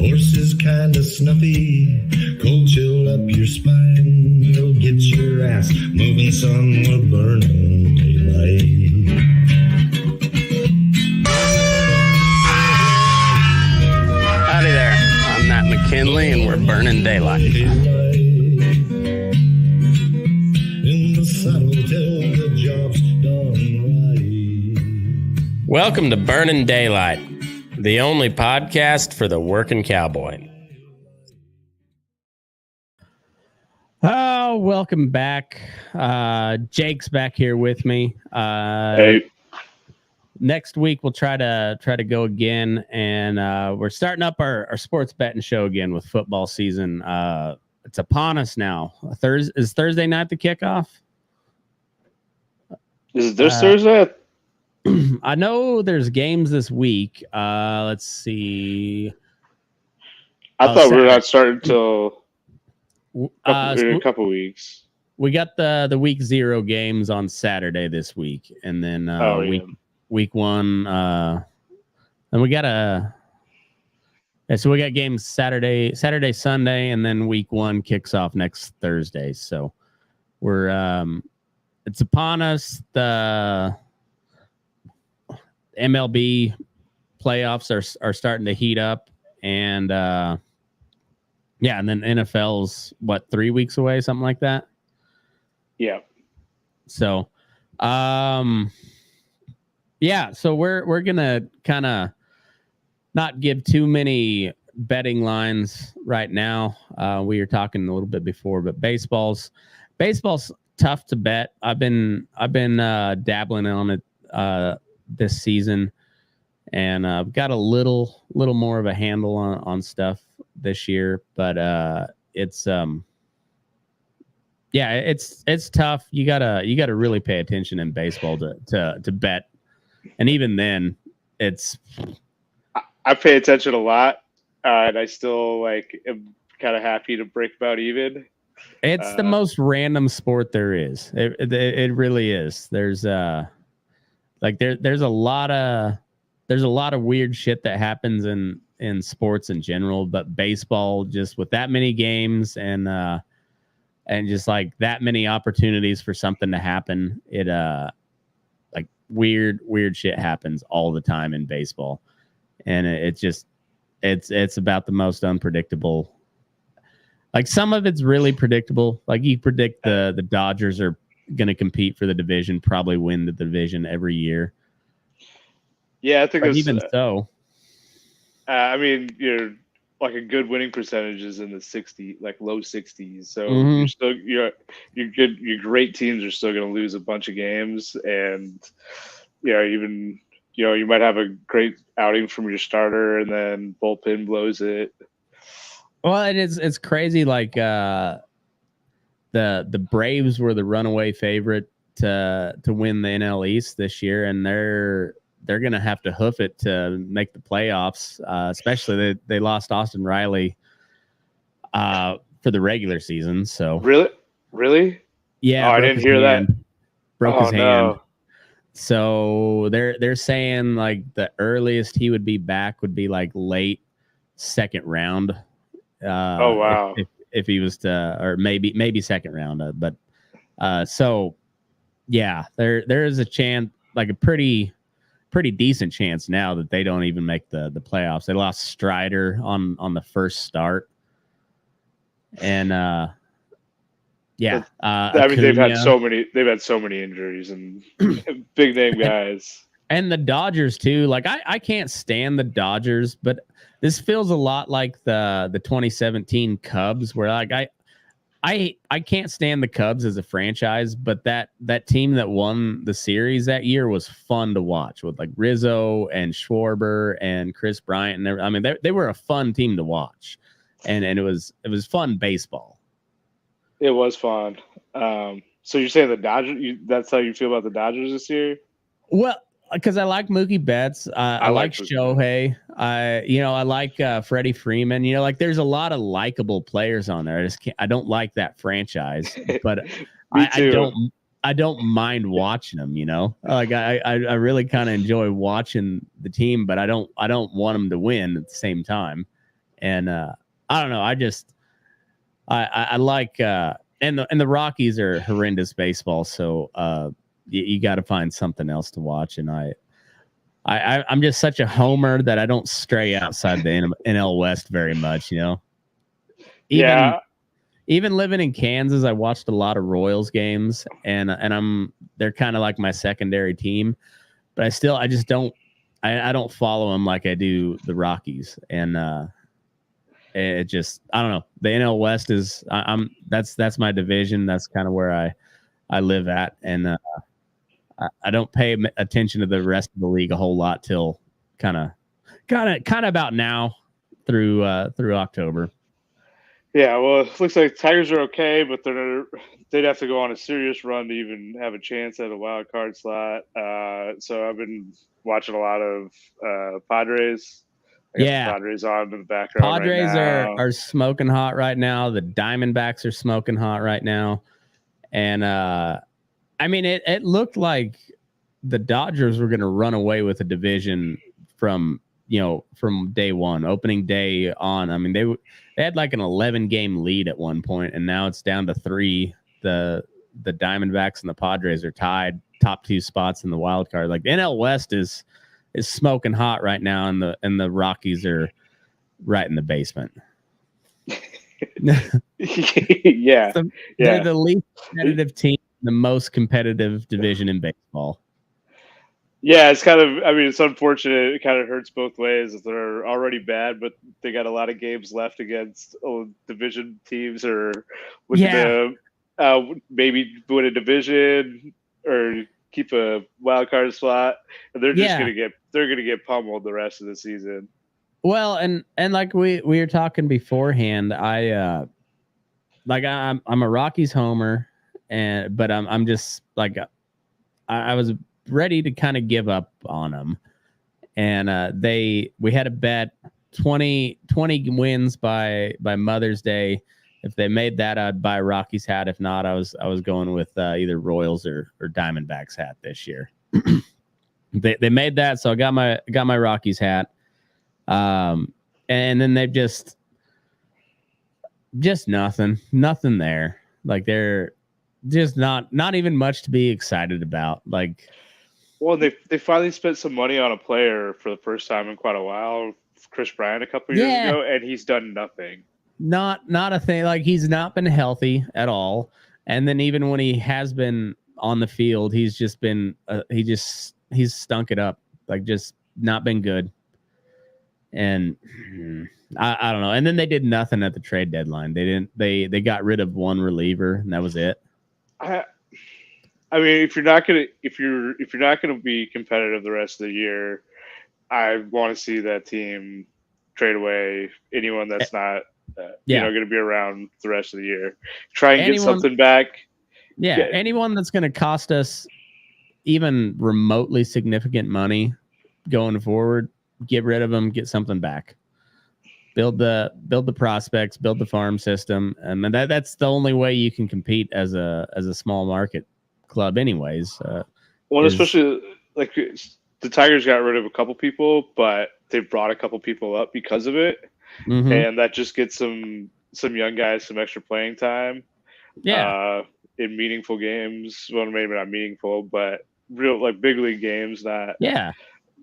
Horse is kinda snuffy, cold chill up your spine. You'll get your ass moving, son, we're burning daylight. Howdy there, I'm Matt McKinley and we're burning daylight. In the saddle till the job's done right. Welcome to Burning Daylight, the only podcast for the working cowboy. Oh, welcome back. Jake's back here with me. Hey. Next week we'll try to go again, and we're starting up our sports betting show again with football season. It's upon us now. Is Thursday night the kickoff? Is it this Thursday? I know there's games this week. Let's see. I thought Saturday. we were not starting until in So a couple weeks. we got the week 0 games on Saturday this week, and then week 1. And we got so we got games Saturday, Sunday, and then week 1 kicks off next Thursday. So we're it's upon us. The MLB playoffs are starting to heat up, and and then NFL's 3 weeks away, something like that. Yeah. So, so we're gonna kind of not give too many betting lines right now. We were talking a little bit before, but baseball's tough to bet. I've been dabbling on it this season, and I've got a little more of a handle on stuff this year, but it's tough. You gotta really pay attention in baseball to bet, and even then, I pay attention a lot, and I still am kind of happy to break about even. It's the most random sport there is. It really is. There's there's a lot of weird shit that happens in sports in general, but baseball, just with that many games and just like that many opportunities for something to happen, it weird shit happens all the time in baseball, and it's about the most unpredictable. Like, some of it's really predictable. Like, you predict the Dodgers are going to compete for the division, probably win the division every year. Yeah, I think even so. I mean, you're a good winning percentage is in the 60, low 60s. So Mm-hmm. you're good. Your great teams are still going to lose a bunch of games, and you might have a great outing from your starter, and then bullpen blows it. Well, it's crazy. Like, the Braves were the runaway favorite to win the NL East this year, and they're going to have to hoof it to make the playoffs. Especially they lost Austin Riley for the regular season. So really, yeah, I didn't hear that. Broke his hand. No. So they're saying the earliest he would be back would be late second round. Oh wow! If he was to, or maybe second round, but so yeah, there is a chance, a pretty decent chance now that they don't even make the playoffs. They lost Strider on the first start, and I mean, they've had so many injuries and big name guys. And the Dodgers too. I can't stand the Dodgers, but this feels a lot like the 2017 Cubs, where I can't stand the Cubs as a franchise, but that team that won the series that year was fun to watch, with Rizzo and Schwarber and Chris Bryant, and I mean they were a fun team to watch, and it was fun baseball. It was fun. So you're saying the Dodgers? That's how you feel about the Dodgers this year? Well, because I like Mookie Betts. I like Shohei. I like Freddie Freeman. There's a lot of likable players on there. I don't like that franchise, but I don't mind watching them. I really kind of enjoy watching the team, but I don't want them to win at the same time. And I don't know. I like and the Rockies are horrendous baseball, so you got to find something else to watch. And I'm just such a homer that I don't stray outside the NL West very much. Even living in Kansas, I watched a lot of Royals games, and they're kind of like my secondary team, but I just don't follow them like I do the Rockies, and it just, I don't know. The NL West is that's my division. That's kind of where I live at, and I don't pay attention to the rest of the league a whole lot till kind of about now through October. Yeah, well, it looks like Tigers are okay, but they'd have to go on a serious run to even have a chance at a wild card slot. So I've been watching a lot of Padres. I got the Padres on in the background. Padres right now. are smoking hot right now. The Diamondbacks are smoking hot right now, and I mean it looked like the Dodgers were going to run away with the division from day one, opening day on. I mean they had like an 11-game lead at one point, and now it's down to 3. The Diamondbacks and the Padres are tied, top 2 spots in the wild card. Like the NL West is smoking hot right now, and the Rockies are right in the basement. Yeah. They're the least competitive team, the most competitive division in baseball. Yeah, it's kind of, I mean, it's unfortunate. It kind of hurts both ways. They're already bad, but they got a lot of games left against division teams or looking to maybe win a division or keep a wild card slot. And they're just going to get pummeled the rest of the season. Well, and like we were talking beforehand, I'm a Rockies homer, but I'm just like, I was ready to kind of give up on them, and we had a bet 20 wins by Mother's Day. If they made that, I'd buy a Rockies hat. If not, I was going with either Royals or Diamondbacks hat this year. They made that, so I got my Rockies hat. And then they've just nothing there. Like they're just not even much to be excited about. Like, well, they finally spent some money on a player for the first time in quite a while, Chris Bryant a couple years ago, and he's done nothing. Not a thing. Like he's not been healthy at all. And then even when he has been on the field, he's just been he's stunk it up. Like just not been good. And I don't know. And then they did nothing at the trade deadline. They got rid of one reliever, and that was it. I mean, if you're not gonna be competitive the rest of the year, I want to see that team trade away anyone that's not going to be around the rest of the year. Try and get something back. Yeah, anyone that's going to cost us even remotely significant money going forward, get rid of them, get something back. Build the prospects, build the farm system, and that's the only way you can compete as a small market club, anyways. Especially like the Tigers got rid of a couple people, but they brought a couple people up because of it, and that just gets some young guys some extra playing time. Yeah, in meaningful games. Well, maybe not meaningful, but real like big league games, not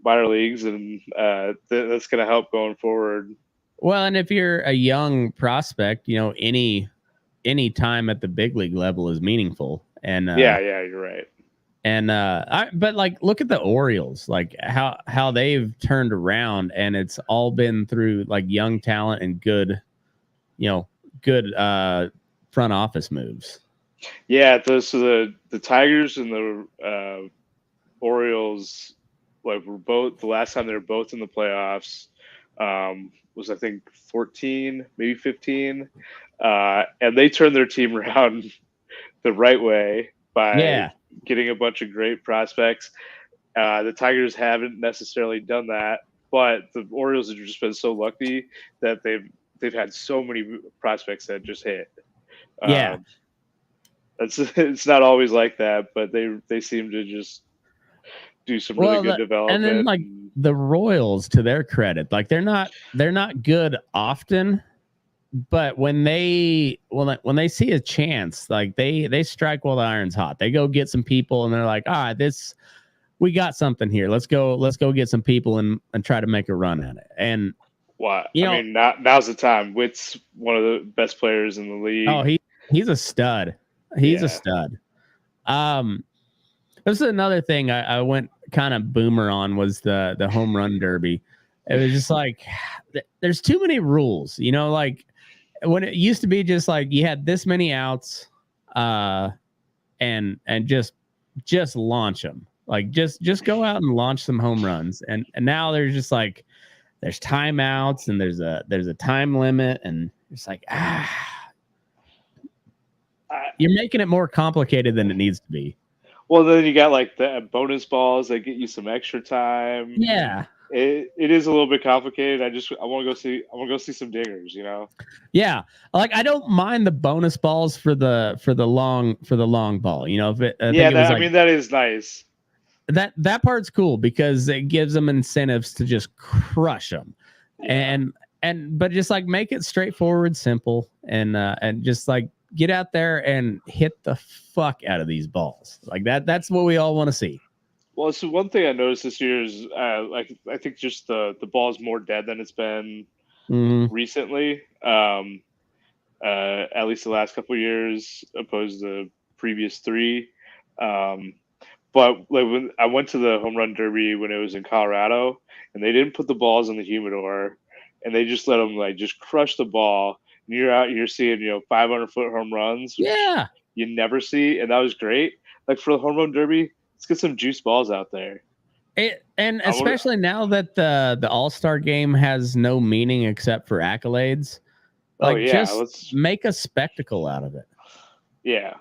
minor leagues, and that's going to help going forward. Well, and if you're a young prospect, any time at the big league level is meaningful. And you're right. And but like, look at the Orioles, like how they've turned around, and it's all been through like young talent and good front office moves. Yeah, so the Tigers and the Orioles, like, were both, the last time they were both in the playoffs was I think 14, maybe 15, and they turned their team around the right way by getting a bunch of great prospects. The Tigers haven't necessarily done that, but the Orioles have just been so lucky that they've had so many prospects that just hit. It's not always like that, but they seem to just do some really good development. And then like the Royals, to their credit, like they're not good often, but when they see a chance, like they strike while the iron's hot. They go get some people and they're like, all right, we got something here. Let's go get some people and try to make a run at it. And I mean, now's the time. Witt's one of the best players in the league. Oh, he's a stud. He's a stud. This is another thing I went kind of boomer on was the home run derby. It was just like there's too many rules, you know, like when it used to be just like you had this many outs and just launch them. Like just go out and launch some home runs. And now there's just like there's timeouts and there's a time limit and it's like you're making it more complicated than it needs to be. Well, then you got like the bonus balls that get you some extra time. Yeah, it is a little bit complicated. I want to go see some dingers. You know. Yeah, like I don't mind the bonus balls for the long ball. You know, if it, I mean that is nice. That part's cool because it gives them incentives to just crush them, but just like make it straightforward, simple, and just like get out there and hit the fuck out of these balls. Like that's what we all want to see. Well, so one thing I noticed this year is like I think just the ball is more dead than it's been recently. At least the last couple of years, opposed to the previous 3. But like when I went to the home run derby when it was in Colorado, and they didn't put the balls in the humidor, and they just let them like just crush the ball. And you're seeing 500-foot home runs. Yeah, you never see, and that was great. Like for the home run derby, let's get some juice balls out there. Especially now that the All-Star game has no meaning except for accolades. Like just make a spectacle out of it. Yeah.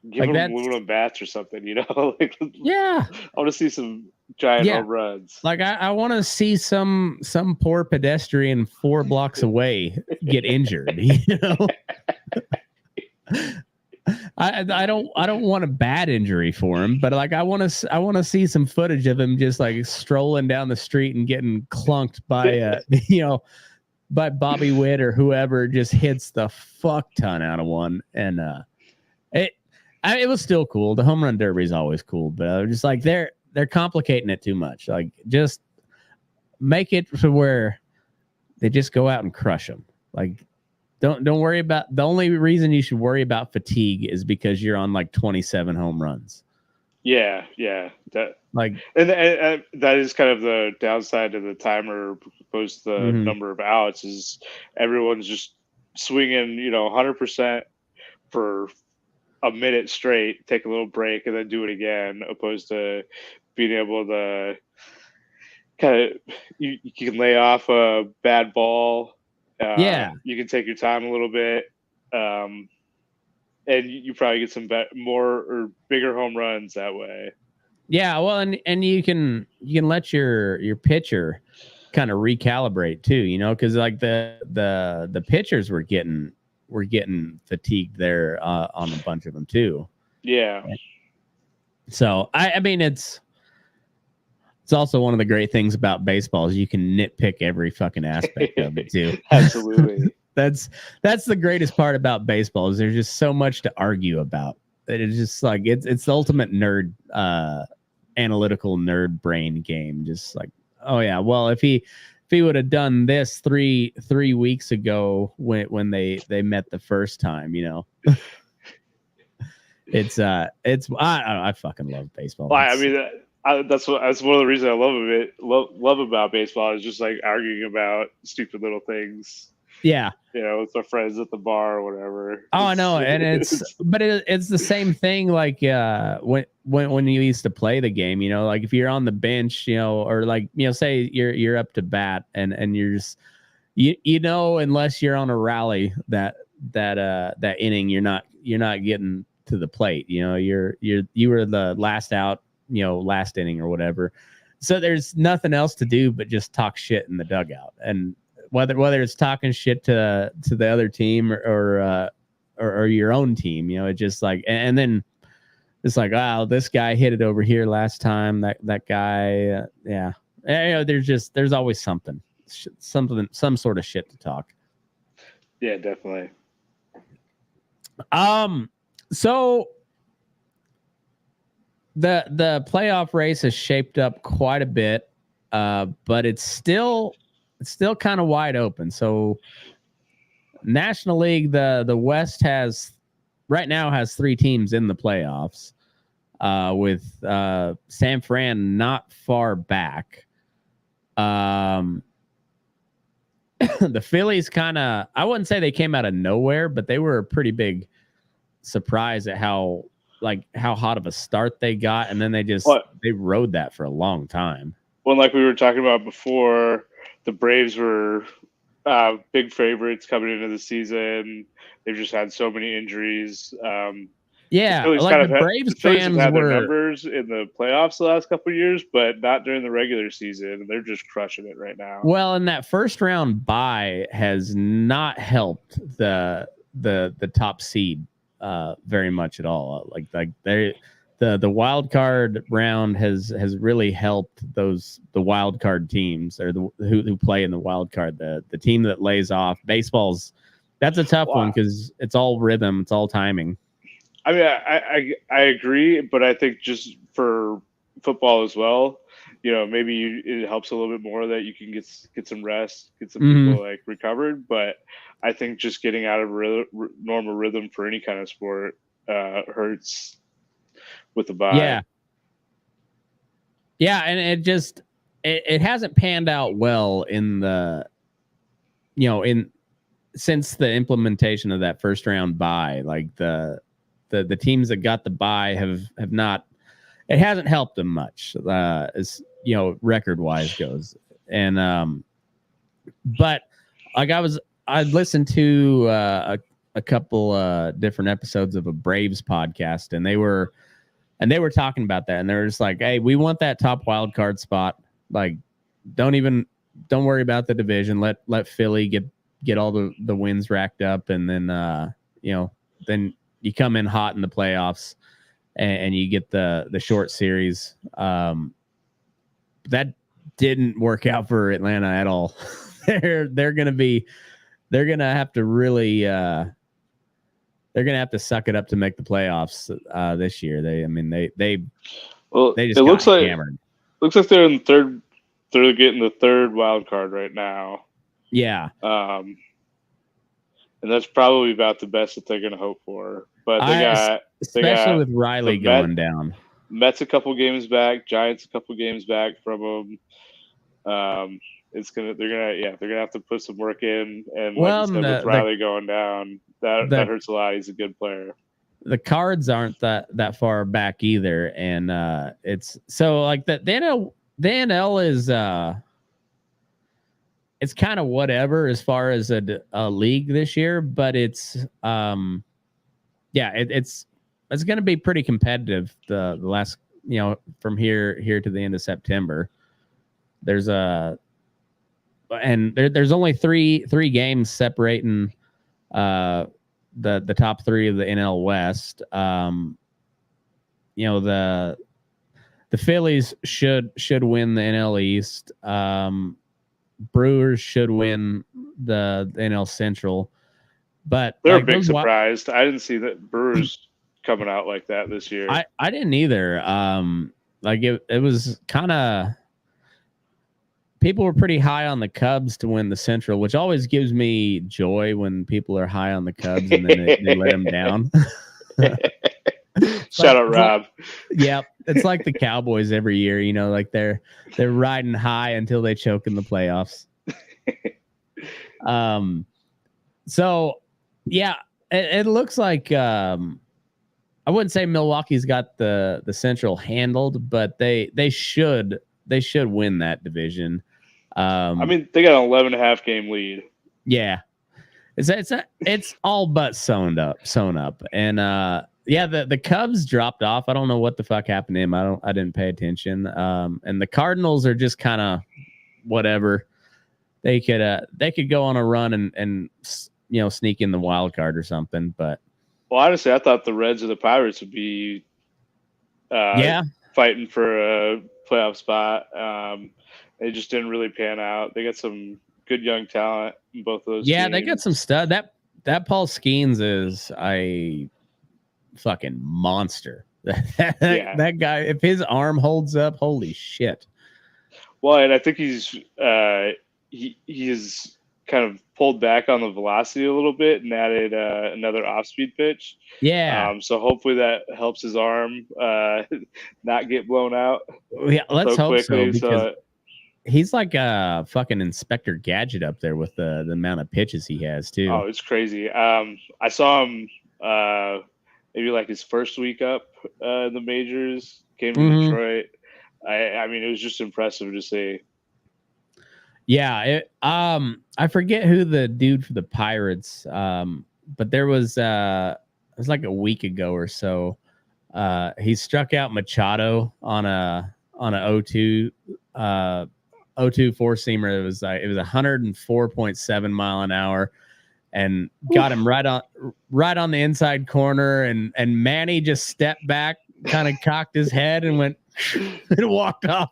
Give them aluminum bats or something, you know? Like, yeah. I want to see some giant home runs. Like I want to see some poor pedestrian 4 blocks away get injured, you know? I don't want a bad injury for him, but like I want to see some footage of him just like strolling down the street and getting clunked by by Bobby Witt or whoever just hits the fuck ton out of one. And it was still cool. The home run derby is always cool, but just like they're complicating it too much. Like just make it to where they just go out and crush them. Like don't worry about, the only reason you should worry about fatigue is because you're on like 27 home runs. Yeah. That like, and that is kind of the downside of the timer opposed to the number of outs is everyone's just swinging, 100% for a minute straight, take a little break, and then do it again, opposed to being able to kind of you can lay off a bad ball. You can take your time a little bit, and you probably get some more or bigger home runs that way. Yeah, well, and you can let your pitcher kind of recalibrate too, because like the pitchers were getting fatigued there on a bunch of them too. Yeah. So I mean it's also one of the great things about baseball is you can nitpick every fucking aspect of it too. Absolutely. That's the greatest part about baseball is there's just so much to argue about. It's just like it's the ultimate nerd analytical nerd brain game. Just like, oh yeah, well if he would have done this three weeks ago when they met the first time, it's I fucking love baseball. Well, I mean that's one of the reasons I love about baseball is just like arguing about stupid little things. Yeah, with our friends at the bar or whatever. Oh, I know, and it's the same thing. Like when you used to play the game, like if you're on the bench, or like say you're up to bat and you're just unless you're on a rally that inning, you're not getting to the plate. You were the last out, last inning or whatever. So there's nothing else to do but just talk shit in the dugout, and whether it's talking shit to the other team or your own team, it's just like, and then it's like, wow, this guy hit it over here last time. That guy, yeah. There's always some sort of shit to talk. Yeah, definitely. So the playoff race has shaped up quite a bit, but it's still kind of wide open. So National League, the West right now has 3 teams in the playoffs, with San Fran not far back. The Phillies I wouldn't say they came out of nowhere, but they were a pretty big surprise at how hot of a start they got, and then they rode that for a long time. Well, like we were talking about before, the Braves were big favorites coming into the season. They've just had so many injuries. Yeah, like the Braves fans had were their numbers in the playoffs the last couple of years, but not during the regular season. They're just crushing it right now. Well, and that first round bye has not helped the top seed very much at all. The wild card round has really helped the wild card teams, or who play in the wild card. The team that lays off. That's a tough one because it's all rhythm, it's all timing. I mean, I agree, but I think just for football as well, maybe it helps a little bit more that you can get some rest, get some people recovered. But I think just getting out of normal rhythm for any kind of sport hurts with the bye. Yeah, and it hasn't panned out well since the implementation of that first round bye. Like the teams that got the bye have not. It hasn't helped them much, as record wise goes. And but I'd listened to a couple different episodes of a Braves podcast, and they were talking about that, and they were just like, hey, we want that top wild card spot. Like, don't worry about the division. Let Philly get all the wins racked up, and then then you come in hot in the playoffs, and you get the short series. That didn't work out for Atlanta at all. they're gonna have to really they're gonna have to suck it up to make the playoffs this year. They just got hammered. Looks like they're in third. They're getting the third wild card right now. Yeah. And that's probably about the best that they're going to hope for. But they got with Riley going down. Mets a couple games back, Giants a couple games back from them. They're gonna have to put some work in. And with Riley going down, that hurts a lot. He's a good player. The Cards aren't that far back either, and it's so like the NL is it's kind of whatever as far as a league this year, but it's it's going to be pretty competitive the last from here to the end of September. There's there's only three games separating the top 3 of the NL West. The Phillies should win the NL East. Brewers should win the NL Central, but they're a big surprise. I didn't see that Brewers coming out like that this year. I didn't either. It was kind of, people were pretty high on the Cubs to win the Central, which always gives me joy when people are high on the Cubs and then they let them down. Shout out Rob. Yep. It's like the Cowboys every year, they're riding high until they choke in the playoffs. So yeah, it looks like I wouldn't say Milwaukee's got the Central handled, but they should win that division. They got an 11.5 game lead. Yeah. It's all but sewn up. And the Cubs dropped off. I don't know what the fuck happened to him. I didn't pay attention. And the Cardinals are just kind of whatever. They could go on a run and sneak in the wild card or something. But well, honestly, I thought the Reds or the Pirates would be Yeah. fighting for a playoff spot. It just didn't really pan out. They got some good young talent in both of those Yeah, teams. they got some stud. That Paul Skeens is a fucking monster. That guy, if his arm holds up, holy shit. Well, and I think he's kind of pulled back on the velocity a little bit and added another off-speed pitch. Yeah. So hopefully that helps his arm not get blown out. Yeah, let's hope so, because So he's like a fucking Inspector Gadget up there with the amount of pitches he has too. oh, it's crazy. I saw him maybe like his first week up in the majors, came to Detroit. I mean, it was just impressive to see. Yeah, I forget who the dude for the Pirates, but there was it was like a week ago or so. He struck out Machado on a 0-2 four-seamer. It was 104.7 mile an hour, and got him right on the inside corner, and Manny just stepped back, kind of cocked his head and went and walked off.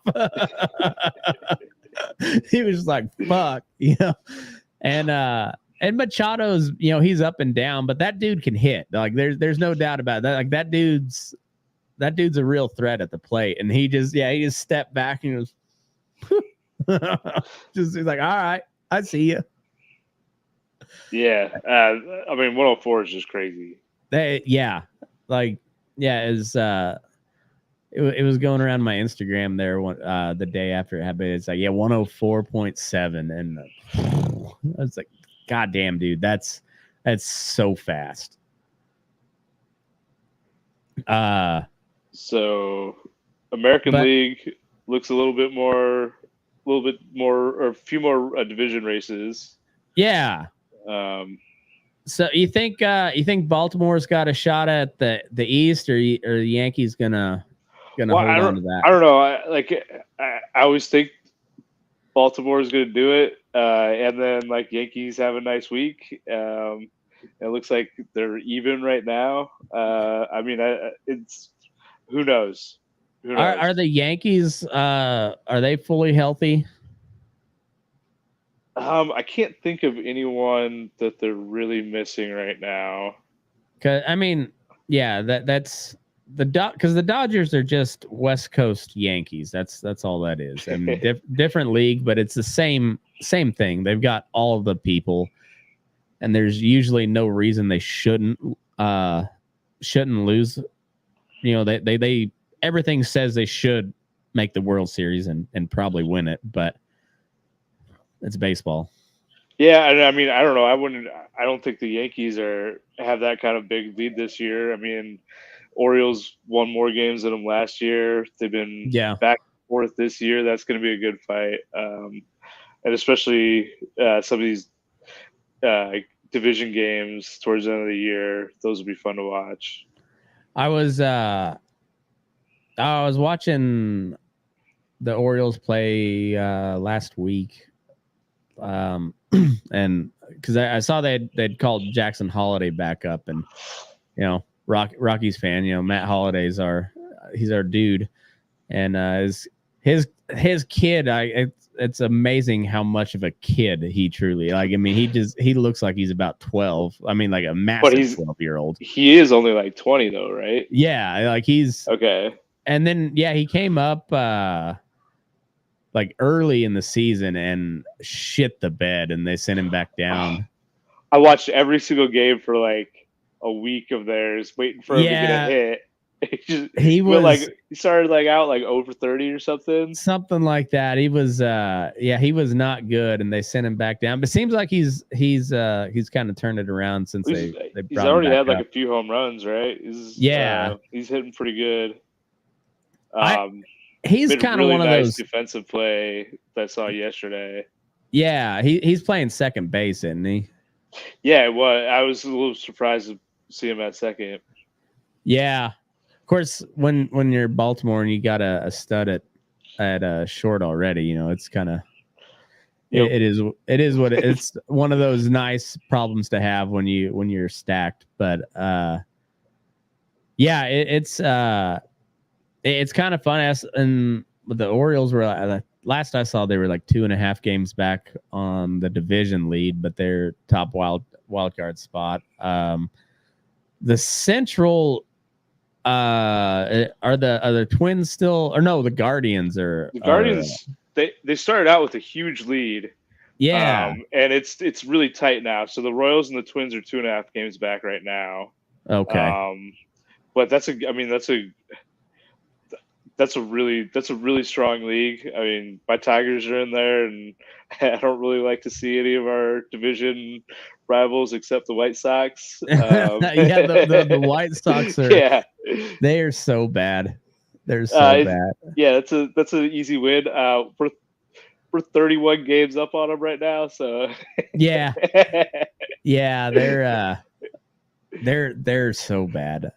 He was just like, fuck, you know. And Machado's, you know, he's up and down, but that dude can hit. Like there's no doubt about that. Like that dude's a real threat at the plate. And he just stepped back and he was he's like, all right, I see you. Yeah. I mean, 104 is just crazy. It was going around my Instagram there the day after it happened. It's like, 104.7. And I was like, God damn, dude, that's so fast. So American League looks a little bit more, or a few more division races. Yeah. So you think Baltimore's got a shot at the East, or the Yankees gonna hold on to that? I don't know. I always think Baltimore is going to do it, and then like Yankees have a nice week. It looks like they're even right now. I mean, it's who knows. Are the Yankees? Are they fully healthy? I can't think of anyone that they're really missing right now. Cause I mean, yeah, that's because the Dodgers are just West Coast Yankees. That's all that is. I mean, different league, but it's the same thing. They've got all of the people, and there's usually no reason they shouldn't lose. You know, they everything says they should make the World Series and probably win it, but it's baseball. Yeah, I mean, I don't know. I don't think the Yankees have that kind of big lead this year. I mean, Orioles won more games than them last year. They've been back and forth this year. That's going to be a good fight, and especially some of these division games towards the end of the year. Those will be fun to watch. I was watching the Orioles play last week, and because I saw they'd called Jackson Holiday back up, and you know, Rocky's fan, you know, Matt Holiday's he's our dude, and his kid, it's amazing how much of a kid he truly, like. I mean, he looks like he's about 12. I mean, like a massive 12-year-old. He is only like 20 though, right? Yeah, like he's okay. And then he came up like early in the season and shit the bed, and they sent him back down. I watched every single game for like a week of theirs, waiting for him to get a hit. He started like out like over 30 or something like that. He was he was not good, and they sent him back down. But it seems like he's kind of turned it around since they he's already had like a few home runs, right? He's hitting pretty good. He's kind of really one of those defensive play that I saw yesterday. Yeah, he's playing second base, isn't he? Yeah, well, I was a little surprised to see him at second. Yeah. Of course, when you're Baltimore and you got a stud at short already, you know, it's kind of it is what it's one of those nice problems to have when you're stacked. But it's It's kind of fun. And the Orioles were last I saw they were like 2.5 games back on the division lead, but they're top wild card spot. The Central are the Twins still, or no, the Guardians are The Guardians. They started out with a huge lead. Yeah. And it's really tight now. So the Royals and the Twins are 2.5 games back right now. Okay. But that's a really strong league. I mean, my Tigers are in there, and I don't really like to see any of our division rivals except the White Sox. Yeah, the White Sox are they are so bad. They're so bad. Yeah, that's an easy win. We're 31 games up on them right now, so yeah, they're so bad.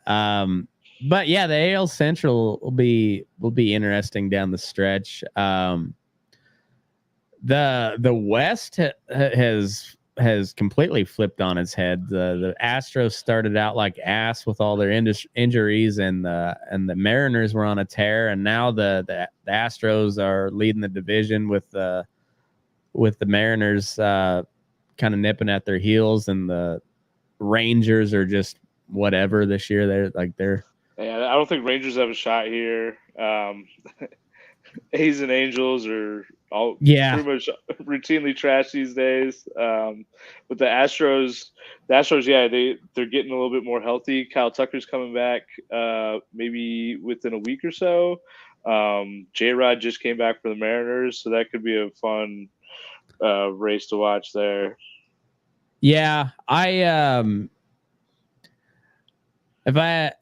But yeah, the AL Central will be interesting down the stretch. The West has completely flipped on its head. The Astros started out like ass with all their injuries, and the Mariners were on a tear, and now the Astros are leading the division with the Mariners kind of nipping at their heels, and the Rangers are just whatever this year. Yeah, I don't think Rangers have a shot here. A's and Angels are all pretty much routinely trash these days. But the Astros, yeah, they're getting a little bit more healthy. Kyle Tucker's coming back, maybe within a week or so. J-Rod just came back for the Mariners, so that could be a fun race to watch there. Yeah, if I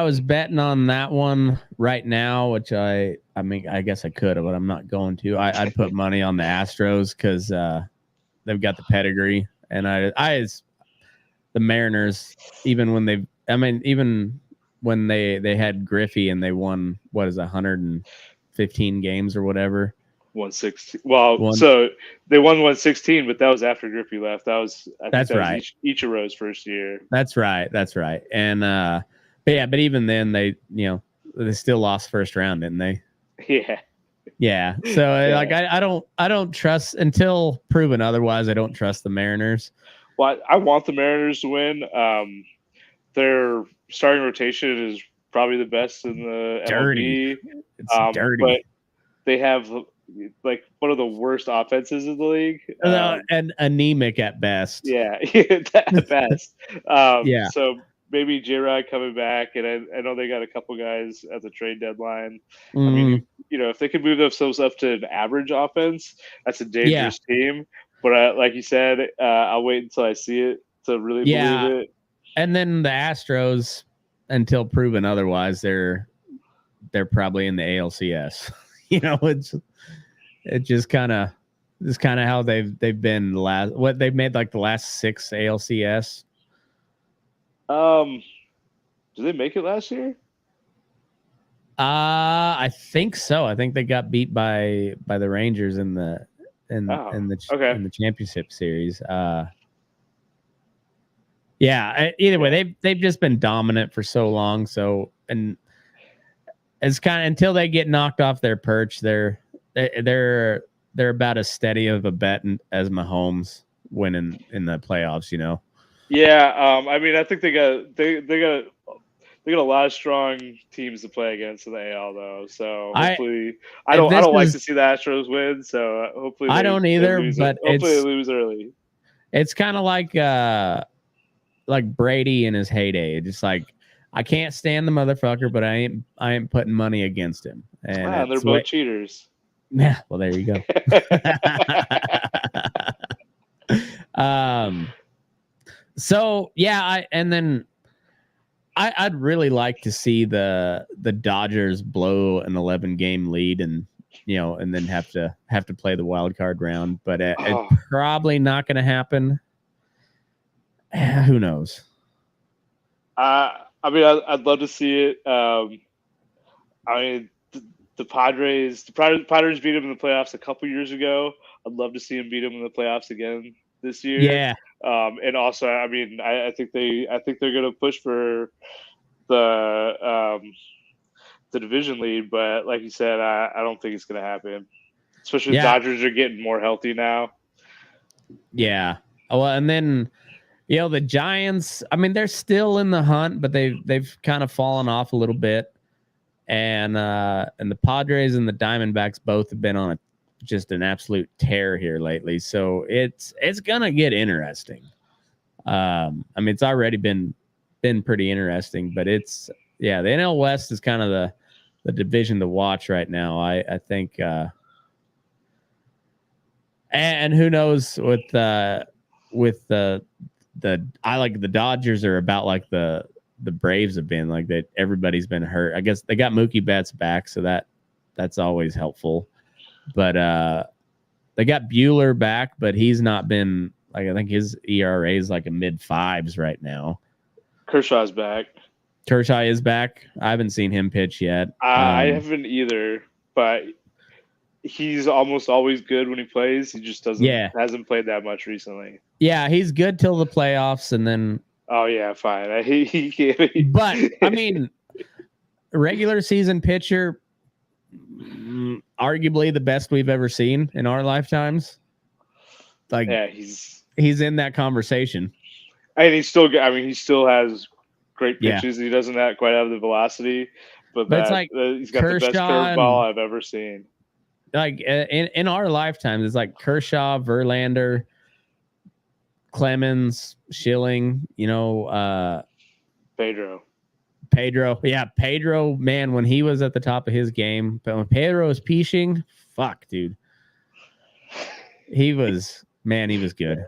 was betting on that one right now, which I mean, I guess I could, but I'm not going to. I'd put money on the Astros because they've got the pedigree, and the Mariners, even when they had Griffey and they won 115 games or whatever. 116. Well, so they won 116, but that was after Griffey left. That's right. Ichiro's first year. That's right. And but even then they still lost first round, didn't they? Yeah. Yeah. So I don't trust, until proven otherwise. I don't trust the Mariners. Well, I want the Mariners to win. Their starting rotation is probably the best in the dirty. MLB. It's dirty. But they have like one of the worst offenses in the league, and anemic at best. Yeah, at best. Yeah. So maybe J-Rod coming back, and I know they got a couple guys at the trade deadline. I mean, if they could move themselves up to an average offense, that's a dangerous team. But like you said, I'll wait until I see it to really believe it. And then the Astros, until proven otherwise, they're probably in the ALCS. It's just kind of how they've been they've made like the last 6 ALCS. Did they make it last year? I think so. I think they got beat by the Rangers in the championship series. Either way, they've just been dominant for so long. So, and it's kind of until they get knocked off their perch, they're about as steady of a bet as Mahomes winning in the playoffs. Yeah, I mean, I think they got a lot of strong teams to play against in the AL though. So hopefully, I don't like to see the Astros win. So hopefully, I don't either. But hopefully they lose early. It's kind of like Brady in his heyday. Just like, I can't stand the motherfucker, but I ain't putting money against him. And they're both cheaters. Yeah, well, there you go. So yeah, I'd really like to see the Dodgers blow an 11-game lead and then have to play the wild card round, but it's probably not going to happen. Who knows? I mean, I'd love to see it. I mean, the Padres beat them in the playoffs a couple years ago. I'd love to see them beat them in the playoffs again this year. Yeah. And also, I mean, I think they're going to push for the the division lead. But like you said, I don't think it's going to happen. Especially the Yeah. Dodgers are getting more healthy now. Yeah. Well, and then the Giants. I mean, they're still in the hunt, but they've kind of fallen off a little bit. And the Padres and the Diamondbacks both have been on just an absolute tear here lately. So it's gonna get interesting. I mean, it's already been pretty interesting, but the NL West is kind of the division to watch right now. I think, and who knows with the I like the Dodgers are about like the Braves have been, like that. Everybody's been hurt. I guess they got Mookie Betts back, so that's always helpful. But they got Bueller back, but he's not been like, I think his ERA is like a mid-5s right now. Kershaw's back. Kershaw is back. I haven't seen him pitch yet. I haven't either, but he's almost always good when he plays. He just hasn't played that much recently. Yeah, he's good till the playoffs, and then. Oh yeah, fine. He can't. But I mean, regular season pitcher, arguably the best we've ever seen in our lifetimes. Like, yeah, he's in that conversation, and he still has great pitches. Yeah. He doesn't quite have the velocity, but it's like he's got Kershaw, the best curveball I've ever seen. Like in our lifetimes, it's like Kershaw, Verlander, Clemens, Schilling, Pedro. Yeah, Pedro, man, when he was at the top of his game, but when Pedro was peaching, fuck, dude. He was good.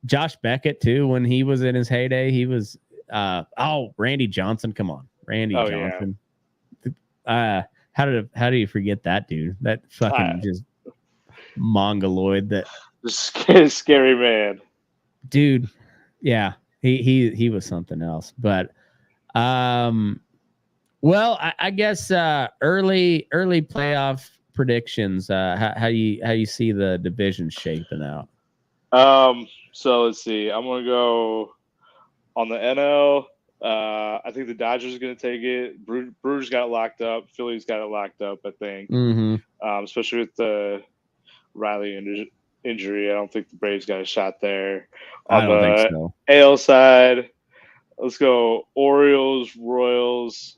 Josh Beckett, too, when he was in his heyday, he was Randy Johnson. Come on. Randy Johnson. Yeah. How do you forget that, dude? That fucking just mongoloid that scary man. Dude, yeah. He was something else. But well, I guess early playoff predictions. How you see the division shaping out? So let's see. I'm gonna go on the NL. I think the Dodgers are gonna take it. Brewers got it locked up. Phillies got it locked up, I think. Mm-hmm. Especially with the Riley injury. I don't think the Braves got a shot there. I don't think so. AL side, let's go Orioles, Royals,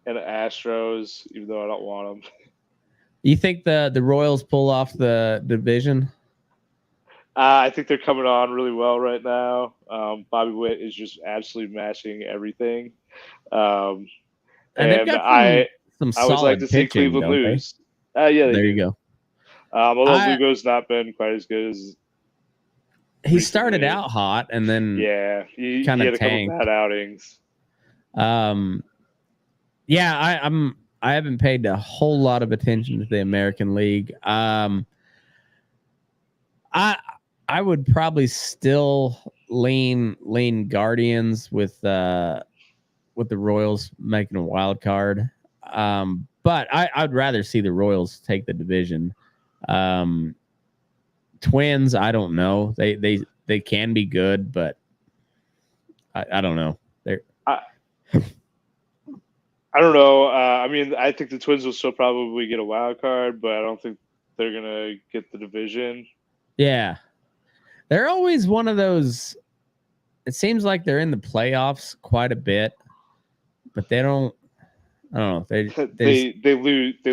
and the Astros, even though I don't want them. You think the Royals pull off the division? I think they're coming on really well right now. Bobby Witt is just absolutely mashing everything. And I always like to see Cleveland lose. Yeah, there you go. Although Lugo's not been quite as good as he started out hot, and then he kind of had a couple bad outings. I haven't paid a whole lot of attention to the American League. I would probably still lean Guardians with the Royals making a wild card. But I'd rather see the Royals take the division. Twins, I don't know. They can be good, but I don't know. I don't know. I mean, I think the Twins will still probably get a wild card, but I don't think they're gonna get the division. Yeah, they're always one of those. It seems like they're in the playoffs quite a bit, but they don't. I don't know. They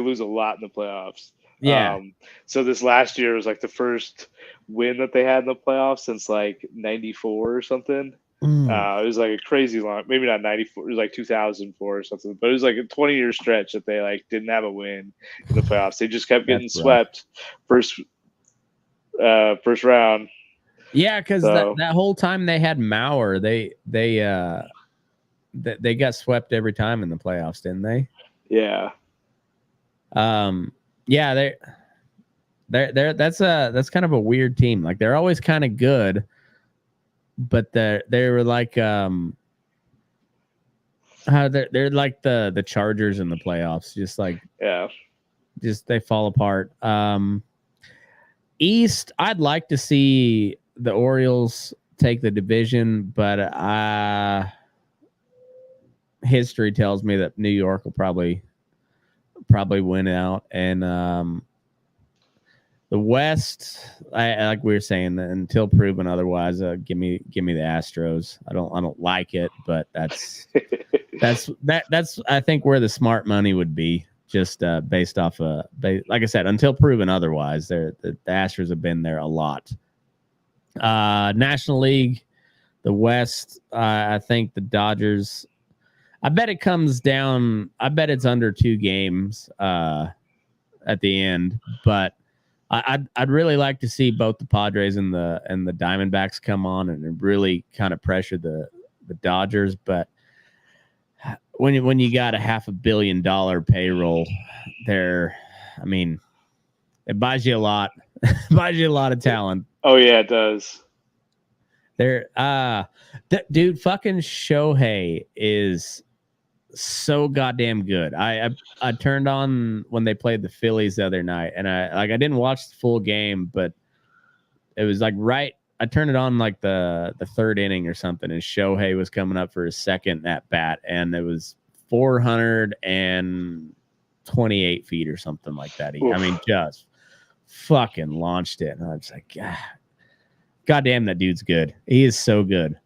lose a lot in the playoffs. Yeah. So this last year was like the first win that they had in the playoffs since like '94 or something. It was like a crazy long, maybe not 94, it was like 2004 or something, but it was like a 20-year stretch that they like didn't have a win in the playoffs. They just kept getting swept first round. Yeah, because that whole time they had Mauer, they got swept every time in the playoffs, didn't they? Yeah. Yeah, that's kind of a weird team. Like they're always kind of good, but they were like they're like the Chargers in the playoffs, just they fall apart. East, I'd like to see the Orioles take the division, but history tells me that New York will probably win out, and the West, I like we were saying, until proven otherwise, give me the Astros. I don't like it, but that's I think where the smart money would be, just based off like I said, until proven otherwise. The Astros have been there a lot. National League, the West, I think the Dodgers. I bet it comes down. I bet it's under 2 games at the end, but I'd really like to see both the Padres and the Diamondbacks come on and really kind of pressure the Dodgers. But when you got a $500 million payroll there, I mean, it buys you a lot. Buys you a lot of talent. Oh yeah, it does. There, dude, fucking Shohei is so goddamn good. I turned on when they played the Phillies the other night, and I didn't watch the full game, but it was like I turned it on like the 3rd inning or something, and Shohei was coming up for his second at bat, and it was 428 feet or something like that. I mean, just fucking launched it, and I was like, God damn, that dude's good. He is so good.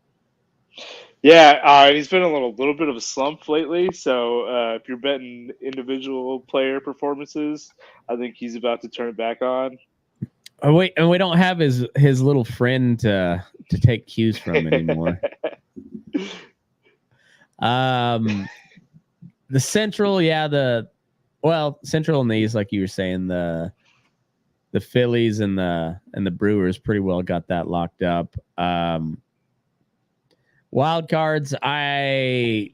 Yeah, he's been a little bit of a slump lately. So if you're betting individual player performances, I think he's about to turn it back on. Oh wait, and we don't have his little friend to take cues from anymore. The Central, Central and the East, like you were saying, the Phillies and the Brewers pretty well got that locked up. Wild cards, so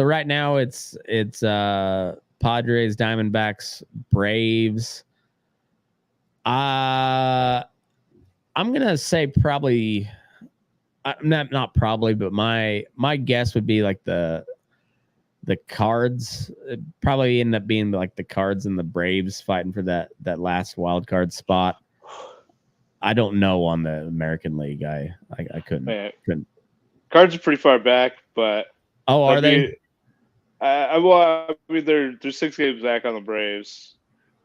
right now it's Padres, Diamondbacks, Braves. I'm gonna say probably, not probably, but my guess would be like the Cards. It'd probably end up being like the Cards and the Braves fighting for that last wild card spot. I don't know on the American League. I couldn't. Cards are pretty far back, but are they? I mean, they're 6 games back on the Braves.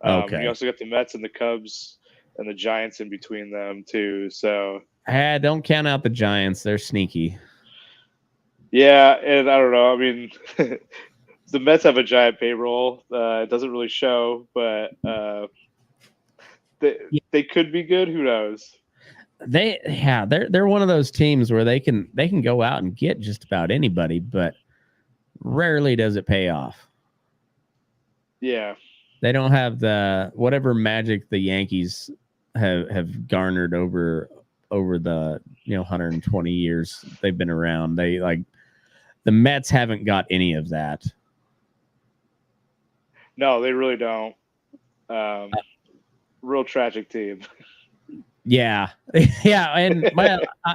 Okay. You also got the Mets and the Cubs and the Giants in between them too. So don't count out the Giants. They're sneaky. Yeah, and I don't know. I mean, the Mets have a giant payroll. It doesn't really show, but they could be good. Who knows? They're one of those teams where they can go out and get just about anybody, but rarely does it pay off. Yeah. They don't have the whatever magic the Yankees have garnered over the 120 years they've been around. They the Mets haven't got any of that. No, they really don't. Real tragic team. Yeah, yeah, and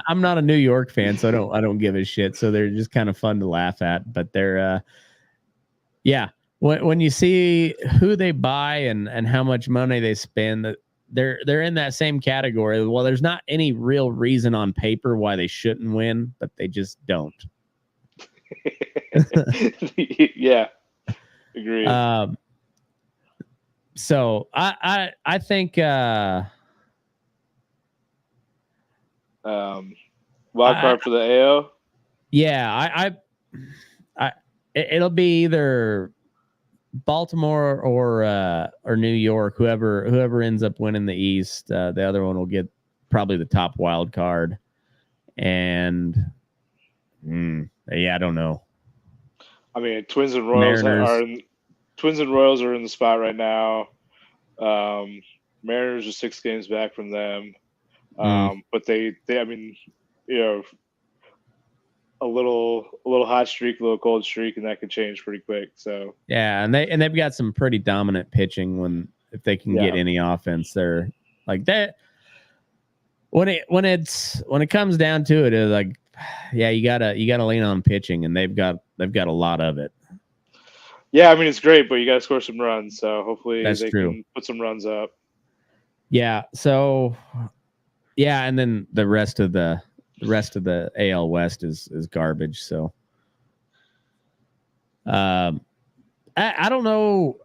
I'm not a New York fan, so I don't give a shit. So they're just kind of fun to laugh at. But they're, when you see who they buy and how much money they spend, they're in that same category. Well, there's not any real reason on paper why they shouldn't win, but they just don't. Yeah, agreed. So I think wild card for the AO. Yeah, it'll be either Baltimore or New York. Whoever ends up winning the East, the other one will get probably the top wild card. And I don't know. I mean, Twins and Royals are in the spot right now. Mariners are 6 games back from them. But they I mean, a little hot streak, a little cold streak, and that could change pretty quick. So yeah, and they've got some pretty dominant pitching if they can get any offense. They're like that. When it comes down to it, it's like, yeah, you gotta lean on pitching, and they've got a lot of it. Yeah, I mean, it's great, but you gotta score some runs. So hopefully they can put some runs up. Yeah. So yeah, and then the rest of the AL West is garbage. So I don't know.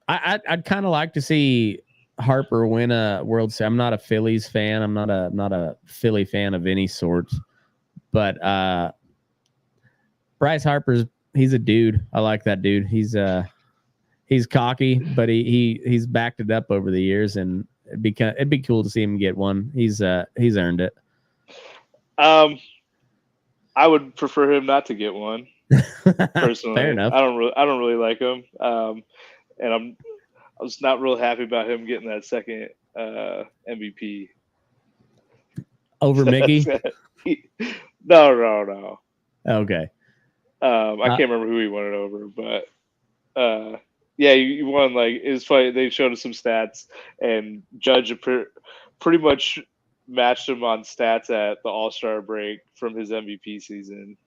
I'd kind of like to see Harper win a World Series. I'm not a Phillies fan. I'm not a Philly fan of any sort. But Bryce he's a dude. I like that dude. He's cocky, but he's backed it up over the years, and it'd be cool to see him get one. He's earned it. I would prefer him not to get one. Personally, fair enough. I don't really like him. And I was not real happy about him getting that second MVP over Mickey. No. Okay. I can't remember who he won it over, but yeah, he won. Like, it was funny. They showed us some stats, and Judge pretty much matched him on stats at the All-Star break from his MVP season.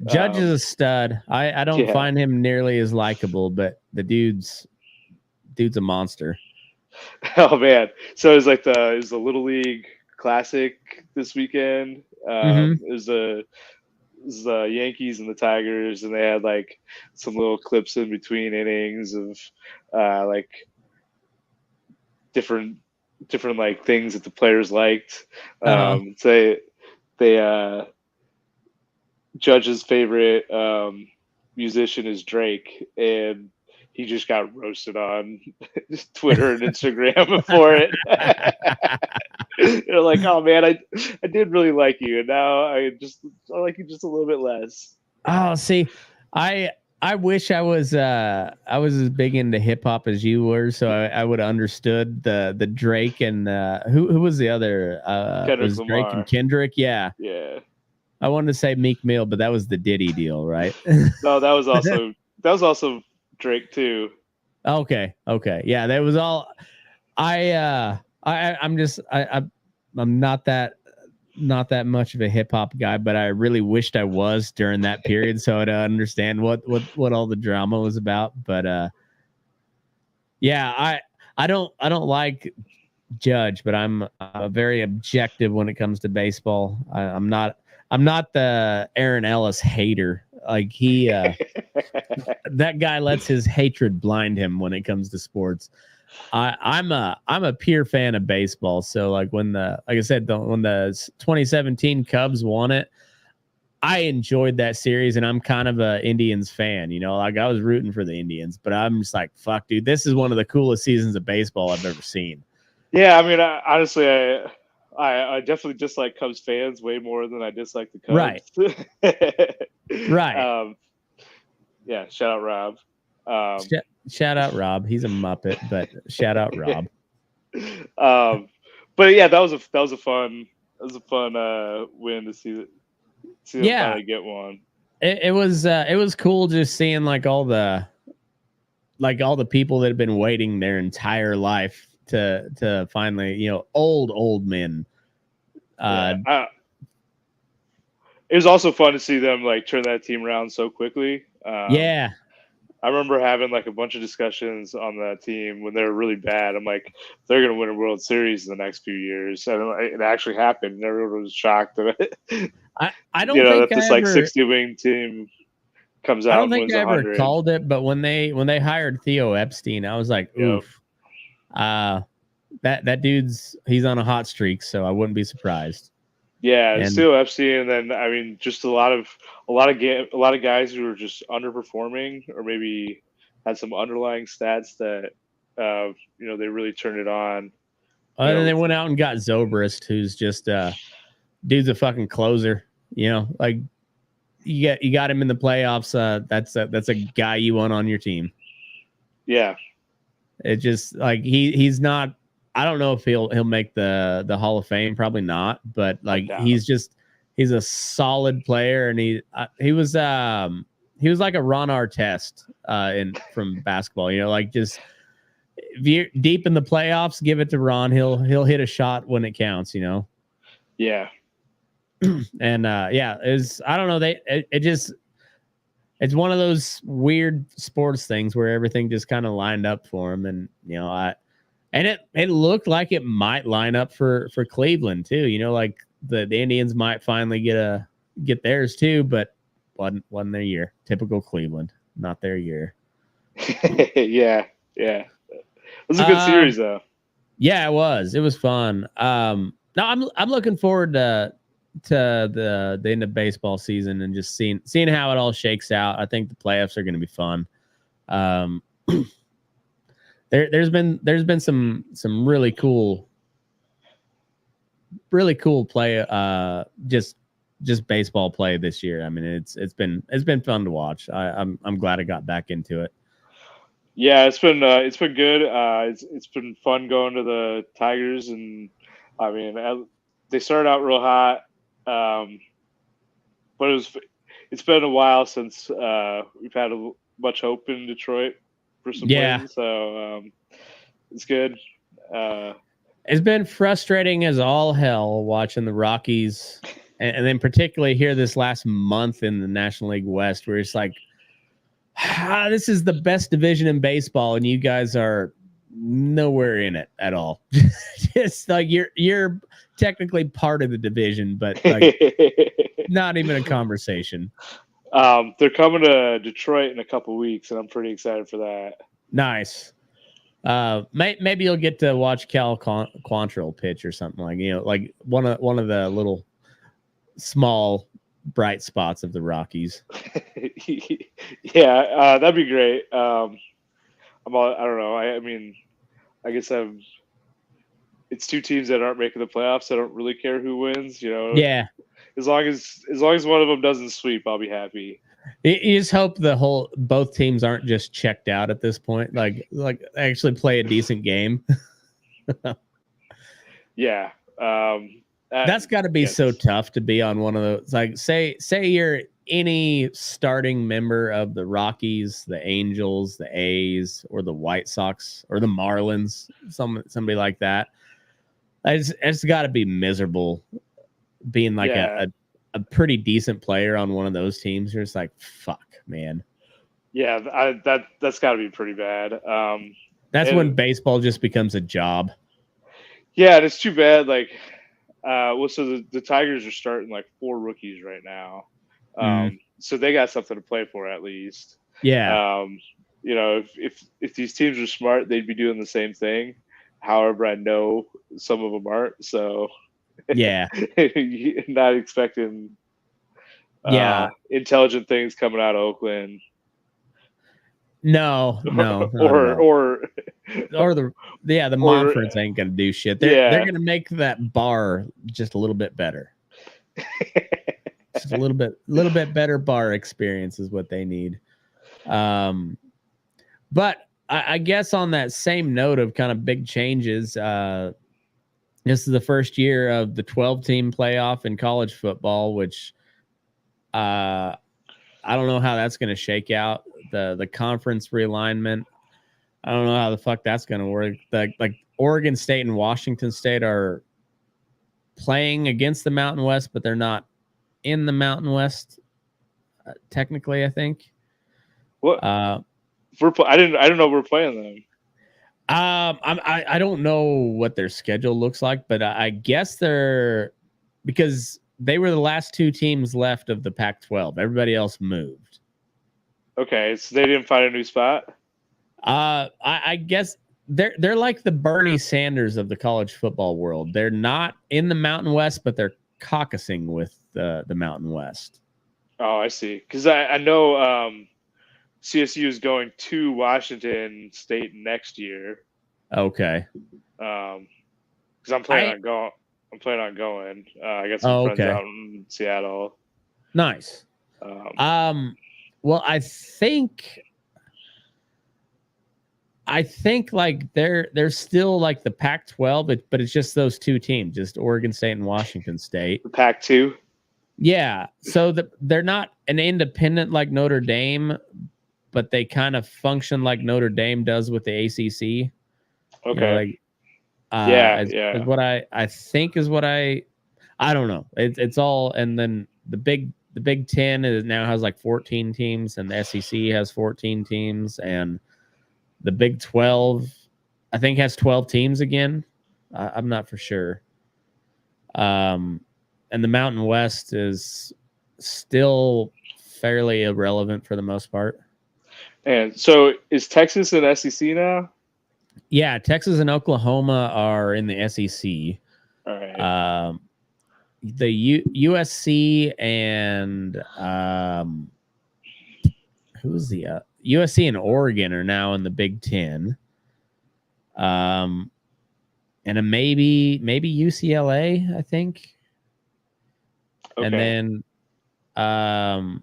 Judge is a stud. I don't find him nearly as likable, but the dude's a monster. Oh man! So it was like the Little League Classic this weekend. It was the Yankees and the Tigers, and they had like some little clips in between innings of like different like things that the players liked. So they Judge's favorite musician is Drake, and he just got roasted on Twitter and Instagram for it. They're like, "Oh man, I did really like you, and now I like you just a little bit less." Oh, see, I wish I was as big into hip hop as you were, so I would have understood the Drake and who was the other? Was Drake and Kendrick? Yeah. I wanted to say Meek Mill, but that was the Diddy deal, right? No, that was also Drake too. Okay. Yeah, that was all. I'm not that much of a hip hop guy, but I really wished I was during that period, so I'd understand what all the drama was about. But yeah, I don't like Judge, but I'm very objective when it comes to baseball. I'm not the Aaron Ellis hater. Like he, that guy lets his hatred blind him when it comes to sports. I'm a pure fan of baseball. So like when the 2017 Cubs won it, I enjoyed that series, and I'm kind of a Indians fan. You know, like I was rooting for the Indians, but I'm just like, fuck, dude, this is one of the coolest seasons of baseball I've ever seen. Yeah, I mean, honestly, I definitely dislike Cubs fans way more than I dislike the Cubs. Right. Yeah. Shout out Rob. Shout out Rob. He's a Muppet, but shout out Rob. But yeah, that was a fun win to see them finally get one. It was cool just seeing like all the people that have been waiting their entire life to finally, you know, old men. It was also fun to see them like turn that team around so quickly. I remember having like a bunch of discussions on that team when they were really bad. I'm like, they're going to win a World Series in the next few years, and it actually happened. And everyone was shocked that I don't think that this like 60-wing team comes out. I don't think I ever 100. called it, but when they hired Theo Epstein, I was like, oof. That dude's he's on a hot streak, so I wouldn't be surprised. Yeah, Theo Epstein, and then I mean, just a lot of guys who were just underperforming, or maybe had some underlying stats that they really turned it on. And then they went out and got Zobrist, who's just dude's a fucking closer. You know, like you got him in the playoffs. That's a guy you want on your team. Yeah, it just like he's not. I don't know if he'll make the Hall of Fame. Probably not. But like he's a solid player, and he was like a Ron Artest from basketball. You know, like just if you're deep in the playoffs, give it to Ron. He'll hit a shot when it counts. You know. Yeah. And is I don't know. It's one of those weird sports things where everything just kind of lined up for him, and you know it looked like it might line up for Cleveland too. You know, like the Indians might finally get theirs too, but wasn't their year. Typical Cleveland, not their year. Yeah. It was a good series though. Yeah, it was. It was fun. No, I'm looking forward to the end of baseball season and just seeing how it all shakes out. I think the playoffs are going to be fun. There's been some really cool play, just baseball play this year. I mean, it's been fun to watch. I'm glad I got back into it. Yeah, it's been good. It's been fun going to the Tigers, and I mean, they started out real hot, but it's been a while since we've had much hope in Detroit for some wins. So it's good. It's been frustrating as all hell watching the Rockies, and then particularly here this last month in the National League West, where it's like, this is the best division in baseball, and you guys are nowhere in it at all. Just like you're technically part of the division, but like not even a conversation. They're coming to Detroit in a couple weeks, and I'm pretty excited for that. Nice. Maybe you'll get to watch Cal Quantrill pitch or something, like one of the little small bright spots of the Rockies. Yeah, that'd be great. I don't know. I mean, I guess it's two teams that aren't making the playoffs. I don't really care who wins. Yeah. As long as one of them doesn't sweep, I'll be happy. You just hope both teams aren't just checked out at this point. Like actually play a decent game. Yeah. That's got to be so tough to be on one of those. Like, say you're any starting member of the Rockies, the Angels, the A's, or the White Sox, or the Marlins, somebody like that. It's got to be miserable being like a pretty decent player on one of those teams. You're just like, fuck, man. Yeah, that's got to be pretty bad. That's when baseball just becomes a job. Yeah, and it's too bad. Like, so the Tigers are starting like 4 rookies right now. So they got something to play for at least. Yeah. If these teams are smart, they'd be doing the same thing. However, I know some of them aren't. So yeah, not expecting intelligent things coming out of Oakland. No. or the Monforts ain't gonna do shit. They're gonna make that bar just a little bit better. Just a little bit better bar experience is what they need. But I guess on that same note of kind of big changes, this is the first year of the 12-team playoff in college football, which I don't know how that's going to shake out. The conference realignment, I don't know how the fuck that's going to work. Like Oregon State and Washington State are playing against the Mountain West, but they're not in the Mountain West technically, I think. What? I didn't know we're playing them. I don't know what their schedule looks like, but I guess because they were the last 2 teams left of the Pac-12. Everybody else moved. Okay, so they didn't find a new spot. I guess they're like the Bernie Sanders of the college football world. They're not in the Mountain West, but they're caucusing with the Mountain West. Oh, I see. Because I know CSU is going to Washington State next year. Okay. Because I'm planning on going. I got some friends out in Seattle. Nice. Well, I think like they're still like the Pac-12, but it's just those 2 teams, just Oregon State and Washington State. The Pac-2. Yeah. So they're not an independent like Notre Dame, but they kind of function like Notre Dame does with the ACC. Okay. Is what I think is what I don't know. It's all, and then the Big Ten now has like 14 teams, and the SEC has 14 teams, and the Big 12 I think has 12 teams again. I'm not for sure. And the Mountain West is still fairly irrelevant for the most part. And so is Texas an SEC now? Yeah, Texas and Oklahoma are in the SEC. All right. The USC and who's the USC and Oregon are now in the Big Ten. And maybe UCLA, I think. Okay. And then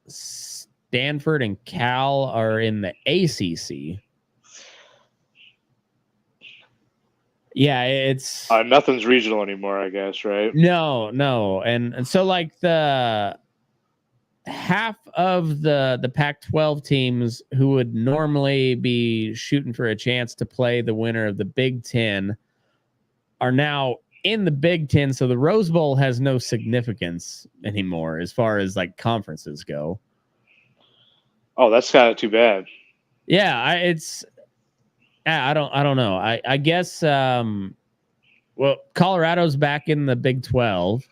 Stanford and Cal are in the ACC. Yeah, it's nothing's regional anymore, I guess, right? no, and so like the half of the Pac-12 teams who would normally be shooting for a chance to play the winner of the Big Ten are now in the Big Ten, so the Rose Bowl has no significance anymore as far as like conferences go. Oh, that's kind of too bad. Yeah, I don't know. I guess well, Colorado's back in the Big 12.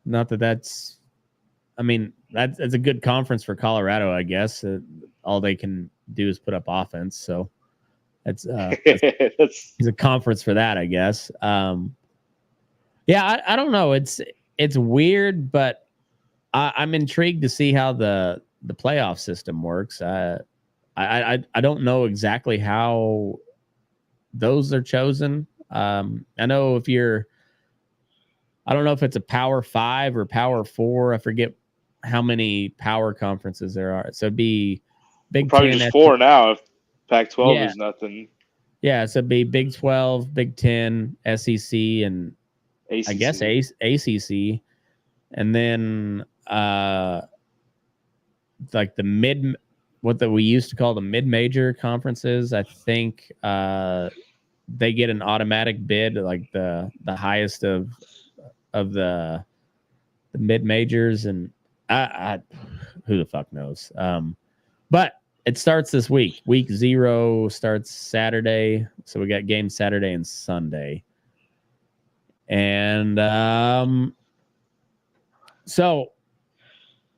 Not that that's, I mean, that's a good conference for Colorado, I guess. All they can do is put up offense, so that's it's a conference for that, I guess. Yeah, I don't know. It's weird, but I'm intrigued to see how the playoff system works. I don't know exactly how those are chosen. I know I don't know if it's a Power 5 or Power 4. I forget how many power conferences there are. So it'd be Big probably 10. Just 4 now if Pac-12 is nothing. Yeah, so it'd be Big 12, Big 10, SEC, and ACC. I guess ACC. And then like what we used to call the mid-major conferences, I think they get an automatic bid, like the highest of the mid-majors, and I who the fuck knows. But it starts this week. Week 0 starts Saturday, so we got games Saturday and Sunday. And so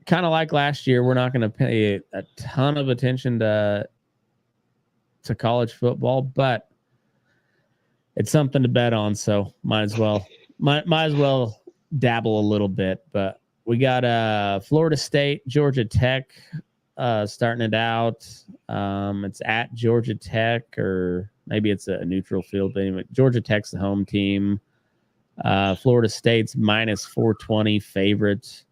kind of like last year, we're not going to pay a ton of attention to college football, but it's something to bet on, so might as well dabble a little bit. But we got Florida State, Georgia Tech starting it out. It's at Georgia Tech, or maybe it's a neutral field. But anyway, Georgia Tech's the home team. Florida State's minus 420 favorites.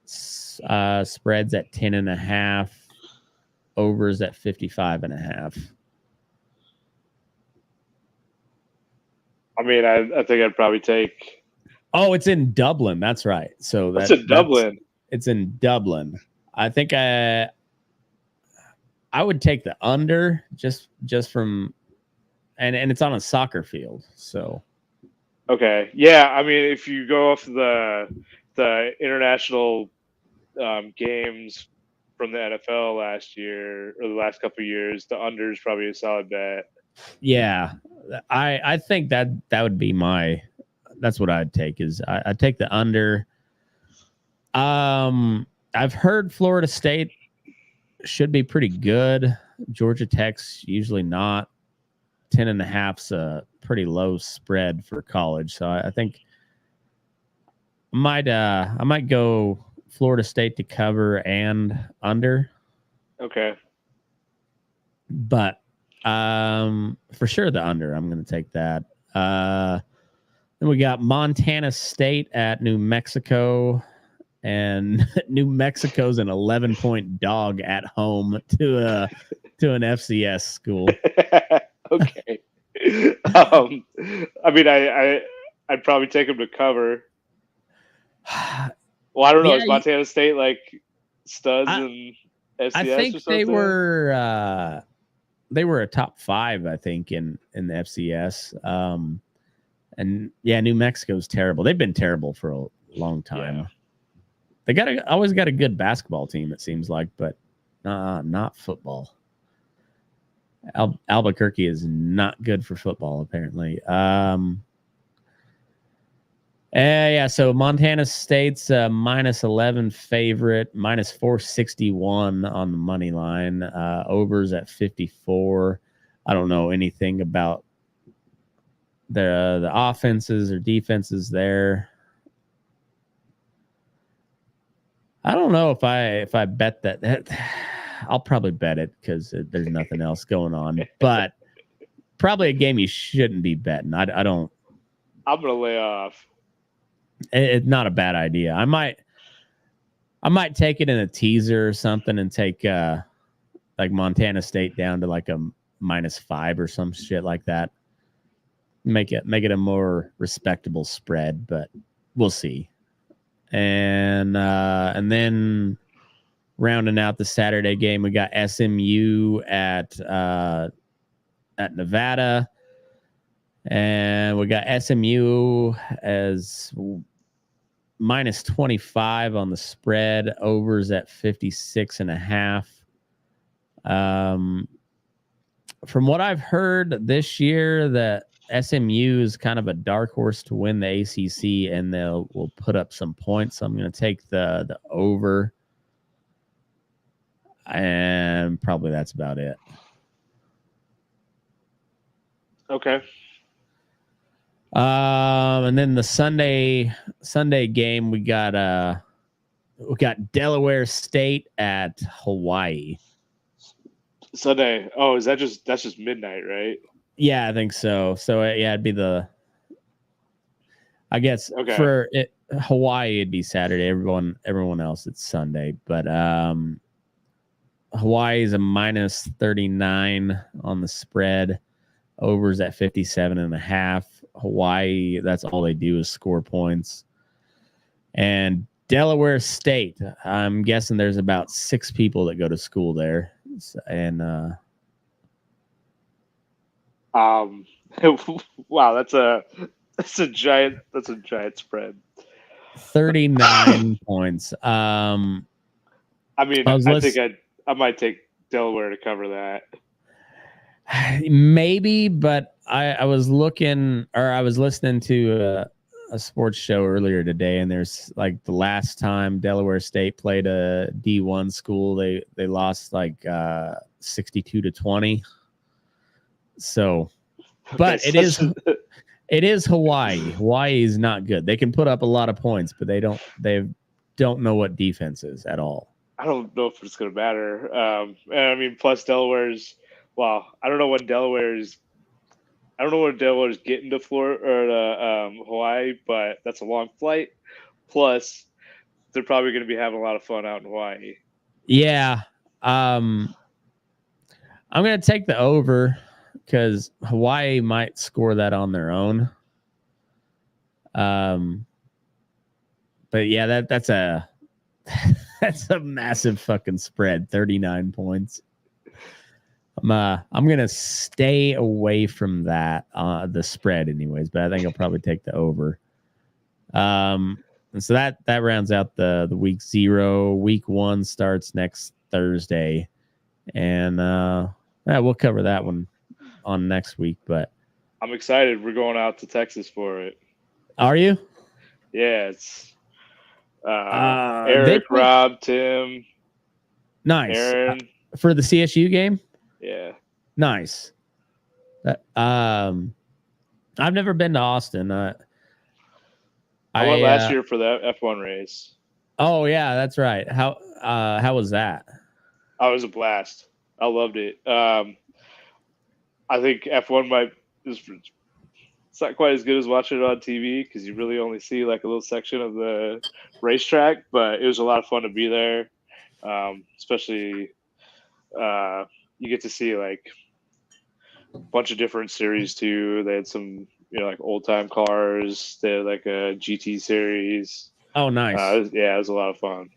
Spreads at 10.5. Overs at 55.5. I mean, I think I'd probably take. Oh, it's in Dublin. That's right. So that's in Dublin. It's in Dublin. I think I would take the under just from, and it's on a soccer field. So. Okay. Yeah. I mean, if you go off the international games from the NFL last year or the last couple of years, the under is probably a solid bet. Yeah, I think that would be that's what I'd take. Is I'd take the under. I've heard Florida State should be pretty good. Georgia Tech's usually not. 10.5's a pretty low spread for college, so I think I might go Florida State to cover and under. Okay. But for sure the under. I'm going to take that. Then we got Montana State at New Mexico, and New Mexico's an 11-point dog at home to an FCS school. Okay. I mean, I'd probably take them to cover. Well, I don't know. Is Montana State like studs in FCS? I think or something? they were a top 5, I think, in the FCS. And yeah, New Mexico's terrible. They've been terrible for a long time. Yeah. They always got a good basketball team, it seems like, but not football. Albuquerque is not good for football, apparently. Yeah, so Montana State's minus 11 favorite, minus 461 on the money line. Overs at 54. I don't know anything about the offenses or defenses there. I don't know if I bet that. I'll probably bet it because there's nothing else going on. But probably a game you shouldn't be betting. I don't. I'm gonna lay off. It's not a bad idea. I might take it in a teaser or something and take like Montana State down to like a -5 or some shit like that. Make it a more respectable spread, but we'll see. And then rounding out the Saturday game, we got SMU at Nevada, and we got SMU as -25 on the spread, overs at 56.5. From what I've heard this year, that SMU is kind of a dark horse to win the ACC, and will put up some points. So I'm going to take the over, and probably that's about it. Okay. And then the Sunday game, we got Delaware State at Hawaii. Sunday. Oh, that's just midnight, right? Yeah, I think so. So yeah, it'd be I guess okay. For Hawaii, it'd be Saturday. Everyone else, it's Sunday. But Hawaii is a -39 on the spread. Overs at 57.5. Hawaii, that's all they do is score points. And Delaware State, I'm guessing there's about 6 people that go to school there. And wow, that's a giant spread. 39 points. I mean, I think I might take Delaware to cover that. Maybe, but I was listening to a sports show earlier today, and there's like the last time Delaware State played a D1 school, they lost like 62-20. So, but it is Hawaii. Hawaii is not good. They can put up a lot of points, but they don't know what defense is at all. I don't know if it's going to matter. And I mean, plus Delaware's. Well, I don't know when Delaware's getting to Florida or Hawaii, but that's a long flight. Plus, they're probably going to be having a lot of fun out in Hawaii. Yeah, I'm going to take the over because Hawaii might score that on their own. But yeah, that's a that's a massive fucking spread, 39 points. I'm gonna stay away from that, the spread, anyways. But I think I'll probably take the over. And so that rounds out the week 0. Week 1 starts next Thursday, and we'll cover that one on next week. But I'm excited. We're going out to Texas for it. Are you? Yeah, it's Eric, Rob, Tim. Nice. Aaron. For the CSU game. Yeah. Nice. I've never been to Austin. I went last year for the F1 race. Oh yeah, that's right. How was that? Oh, it was a blast. I loved it. I think F1 it's not quite as good as watching it on TV because you really only see like a little section of the racetrack, but it was a lot of fun to be there. Especially you get to see like a bunch of different series too. They had some, like old time cars. They had like a GT series. Oh, nice. It was a lot of fun.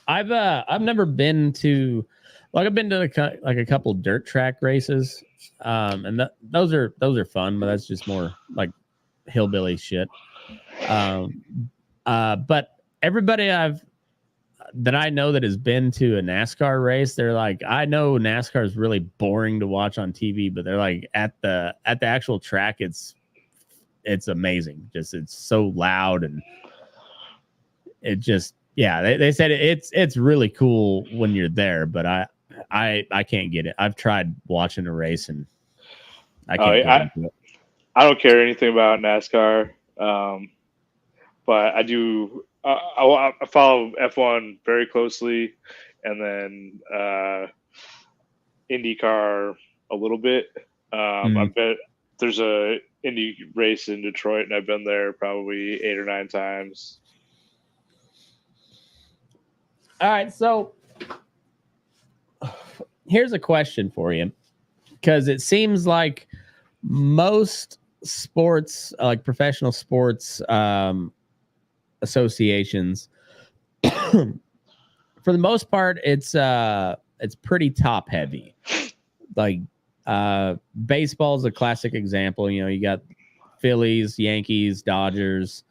I've never been to, I've been to like a couple dirt track races, and those are fun, but that's just more like hillbilly shit. But everybody that I know that has been to a NASCAR race, they're like, I know NASCAR is really boring to watch on TV, but they're like at the actual track, it's it's amazing. Just it's so loud and it just they said it's really cool when you're there, but I can't get it. I've tried watching a race and I can't get into it. I don't care anything about NASCAR, but I do. I follow F1 very closely, and then IndyCar a little bit. I bet there's a Indy race in Detroit, and I've been there probably 8 or 9 times. All right, so here's a question for you, because it seems like most sports, like professional sports associations, for the most part, it's pretty top heavy. Like baseball is a classic example. You know, you got Phillies, Yankees, Dodgers,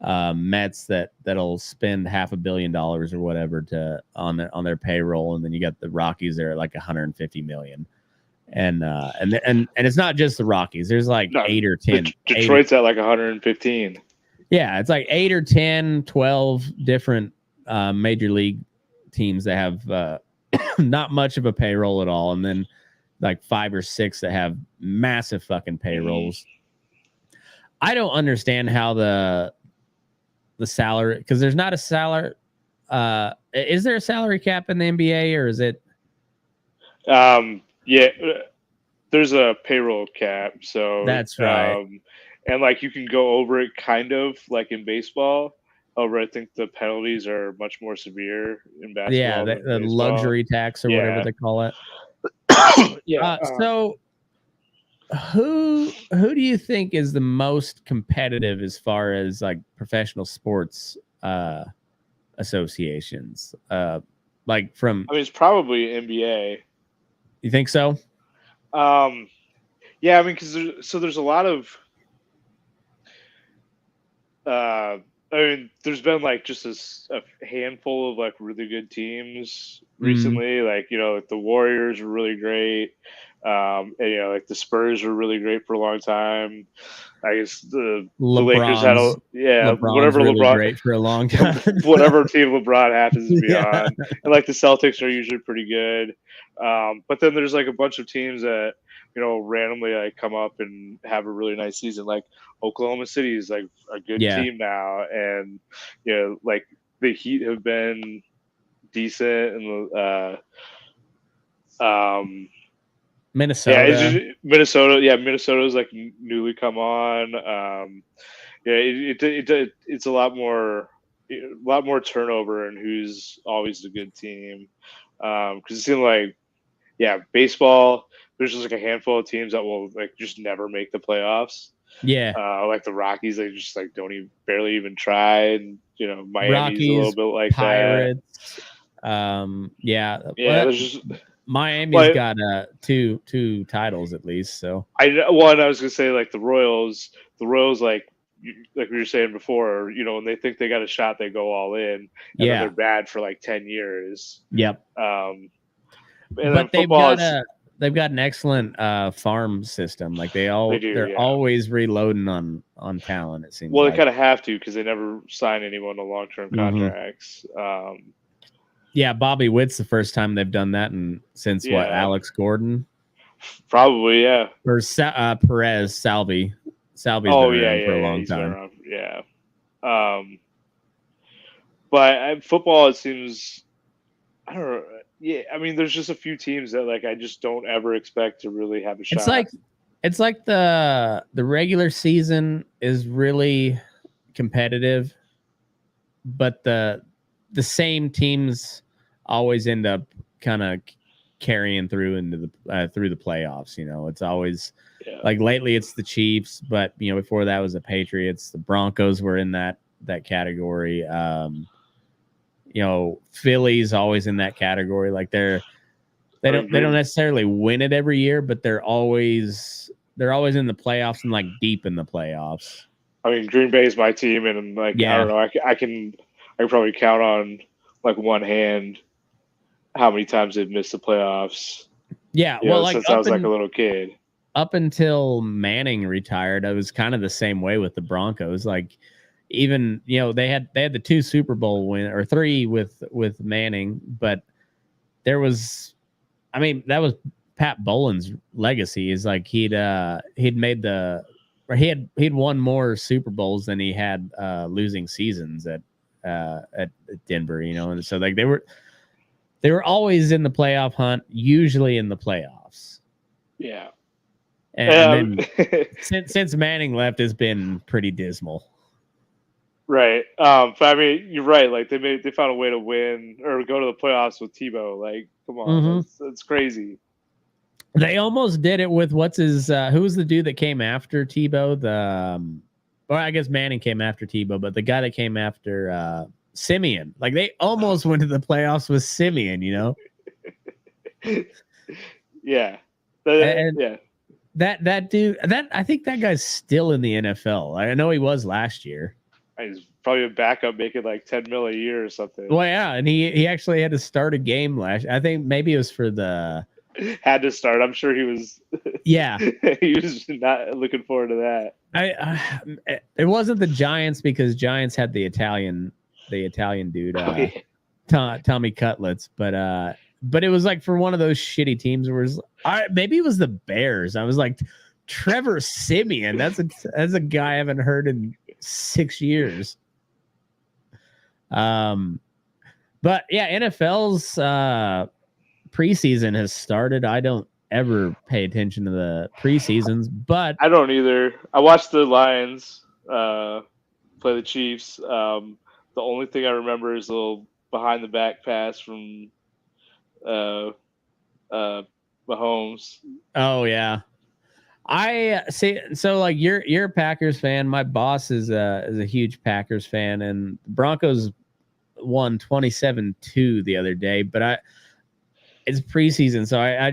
Mets that'll spend $500 million or whatever on their payroll, and then you got the Rockies there at like $150 million. And it's not just the Rockies. There's like 8 or 10. Detroit's at like 115. Yeah, it's like 8 or 10, 12 different major league teams that have not much of a payroll at all, and then like 5 or 6 that have massive fucking payrolls. I don't understand how the salary, because there's not a salary. Is there a salary cap in the NBA, or is it? Yeah, there's a payroll cap. So that's right. And like you can go over it kind of like in baseball. However, I think the penalties are much more severe in basketball. Yeah, the luxury tax or whatever they call it. Yeah. So who do you think is the most competitive as far as like professional sports associations? Like from, I mean, it's probably NBA. You think so? Yeah, I mean, because there's a lot of I mean, there's been like just a handful of like really good teams recently. Like, you know, the Warriors were really great. And, you know, like the Spurs were really great for a long time. I guess the Lakers had whatever really LeBron, great for a long time. Whatever team LeBron happens to be on, and like the Celtics are usually pretty good. But then there's like a bunch of teams that, you know, randomly like come up and have a really nice season. Like Oklahoma City is like a good team now, and you know, like the Heat have been decent, and Minnesota. Minnesota's like newly come on. It's a lot more turnover and who's always the good team. Because it seems like, baseball, there's just like a handful of teams that will like just never make the playoffs. Yeah. Like the Rockies, they just like barely even try, and you know, Miami's Rockies, a little bit like Pirates. There's just. Miami's got two titles at least. So I was gonna say like the Royals like we were saying before, you know, when they think they got a shot, they go all in, and then they're bad for like 10 years. Yep. But they've got an excellent farm system. Like they're always reloading on talent. It seems. Well, they kind of have to, because they never sign anyone to long-term contracts. Yeah, Bobby Witt's the first time they've done that, and since Alex Gordon? Probably, yeah. Or Perez, Salvi. Salvi's been around for a long time. But football, it seems, I don't know. Yeah, I mean, there's just a few teams that like I just don't ever expect to really have a shot. It's like the regular season is really competitive, but the same teams always end up kind of carrying through into the through the playoffs. You know, it's always like lately it's the Chiefs, but you know, before that was the Patriots. The Broncos were in that category. You know, Philly's always in that category. Like they don't necessarily win it every year, but they're always in the playoffs and like deep in the playoffs. I mean, Green Bay is my team, and like I don't know, I can probably count on like one hand how many times they've missed the playoffs. Yeah, Since I was like a little kid. up until Manning retired, I was kind of the same way with the Broncos. Like, even they had the 2 Super Bowl win or 3 with Manning, but there was, I mean, that was Pat Bolin's legacy. Is like he'd won more Super Bowls than he had losing seasons at Denver. And so like they were always in the playoff hunt, usually in the playoffs. Yeah. And then since Manning left, it's been pretty dismal. Right. But I mean, you're right. Like they found a way to win or go to the playoffs with Tebow. Like, come on, that's crazy. They almost did it with who was the dude that came after Tebow? Or I guess Manning came after Tebow, but the guy that came after Simeon. Like they almost went to the playoffs with Simeon. Yeah. Yeah. That dude, I think that guy's still in the NFL. I know he was last year. He's probably a backup making like $10 million a year or something. Well, yeah, and he actually had to start a game I think maybe it was for the had to start. I'm sure he was. Yeah, he was not looking forward to that. It wasn't the Giants because Giants had the Italian dude, Tommy Cutlets, but it was like for one of those shitty teams where maybe it was the Bears. I was like, Trevor Simeon. That's a guy I haven't heard in 6 years. But yeah, NFL's preseason has started. I don't ever pay attention to the preseasons, but I don't either. I watched the Lions play the Chiefs. The only thing I remember is a little behind the back pass from Mahomes. Oh yeah. I see. So like you're a Packers fan. My boss is a huge Packers fan, and Broncos won 27-2 the other day. But it's preseason, so I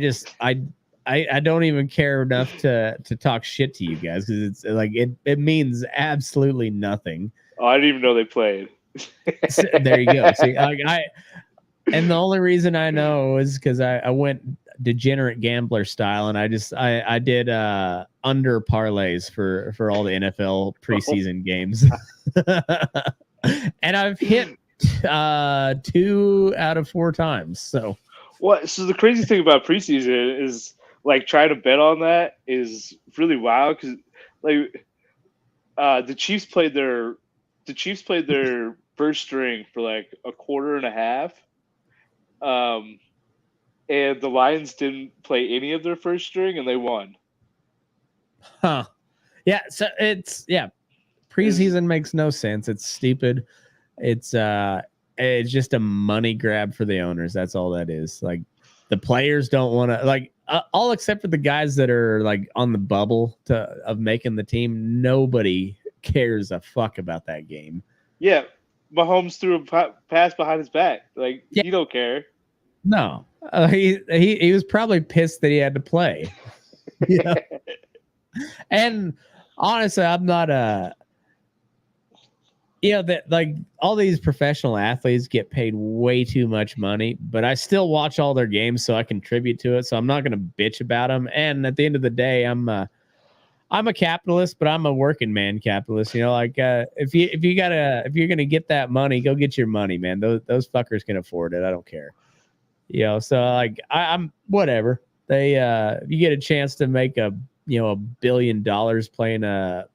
don't even care enough to talk shit to you guys because it's like it means absolutely nothing. Oh, I didn't even know they played. So, there you go. See, and the only reason I know is because I went degenerate gambler style, and I did under parlays for all the NFL preseason games, and I've hit 2 out of 4 times. So So the crazy thing about preseason is like trying to bet on that is really wild because like the Chiefs played their first string for like a quarter and a half. And the Lions didn't play any of their first string, and they won. Huh. Yeah, so preseason makes no sense. It's stupid. It's just a money grab for the owners. That's all that is. Like the players don't want to all except for the guys that are like on the bubble of making the team. Nobody cares a fuck about that game. Yeah, Mahomes threw a pass behind his back. Like you don't care. No, he was probably pissed that he had to play. Yeah. And honestly, I'm not that like all these professional athletes get paid way too much money, but I still watch all their games, so I contribute to it. So I'm not going to bitch about them. And at the end of the day, I'm a capitalist, but I'm a working man capitalist. Like if you're gonna get that money, go get your money, man. Those fuckers can afford it. I don't care. So like I'm whatever. They if you get a chance to make $1 billion playing a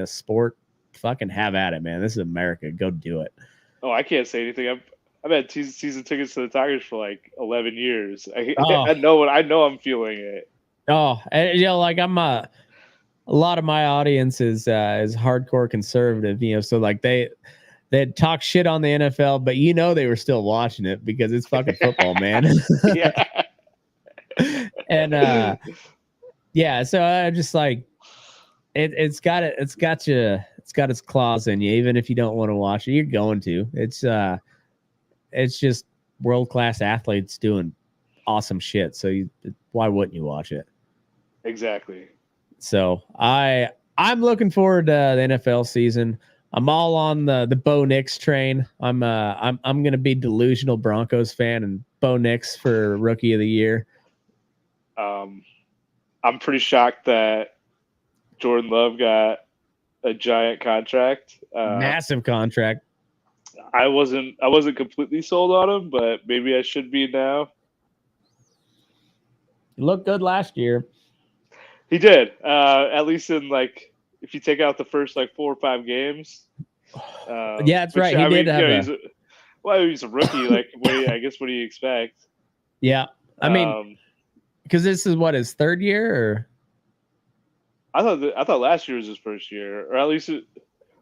sport, fucking have at it, man. This is America. Go do it. Oh, I can't say anything. I've had season tickets to the Tigers for like 11 years. I know I'm feeling it. Oh, and like I'm a lot of my audience is hardcore conservative, so like they'd talk shit on the NFL, but they were still watching it because it's fucking football, man. Yeah. And so I just like it's got its claws in you, even if you don't want to watch it. You're going to. It's just world-class athletes doing awesome shit. So why wouldn't you watch it? Exactly. So I'm looking forward to the NFL season. I'm all on the Bo Nix train. I'm gonna be delusional Broncos fan and Bo Nix for Rookie of the Year. I'm pretty shocked that Jordan Love got a giant contract. Massive contract. I wasn't completely sold on him, but maybe I should be now. He looked good last year. He did, at least in like if you take out the first like 4 or 5 games. Yeah, that's right. He did have he's a rookie. Like, I guess what do you expect? Yeah, I mean, because this is what, his third year, or I thought last year was his first year, or at least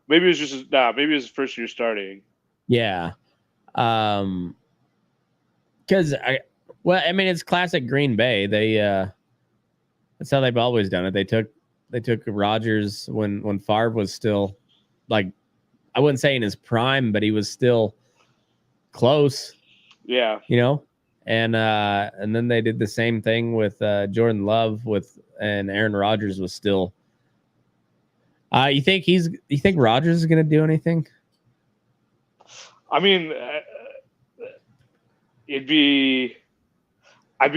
maybe it was just maybe it was his first year starting. Yeah, because I mean, it's classic Green Bay. They that's how they've always done it. They took Rodgers when Favre was still, like, I wouldn't say in his prime, but he was still close. Yeah, you know. And then they did the same thing with Jordan Love and Aaron Rodgers was still. You think Rodgers is going to do anything? I mean, I'd be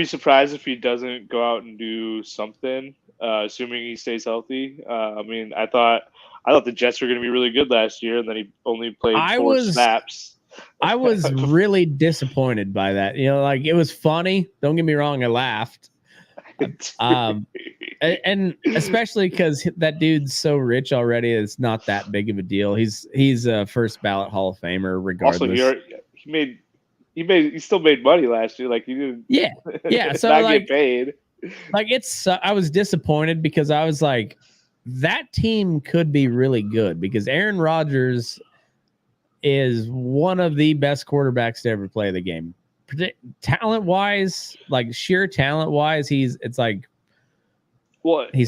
surprised if he doesn't go out and do something, assuming he stays healthy. I mean, I thought the Jets were going to be really good last year, and then he only played 4 snaps. I was really disappointed by that. You know, like, it was funny. Don't get me wrong, I laughed. And especially because that dude's so rich already, it's not that big of a deal. He's a first ballot Hall of Famer regardless. Also, he still made money last year. Like, he didn't. Yeah. So not get paid. Like, I was disappointed because I was like, that team could be really good because Aaron Rodgers is one of the best quarterbacks to ever play the game. Talent-wise, like sheer talent-wise, he's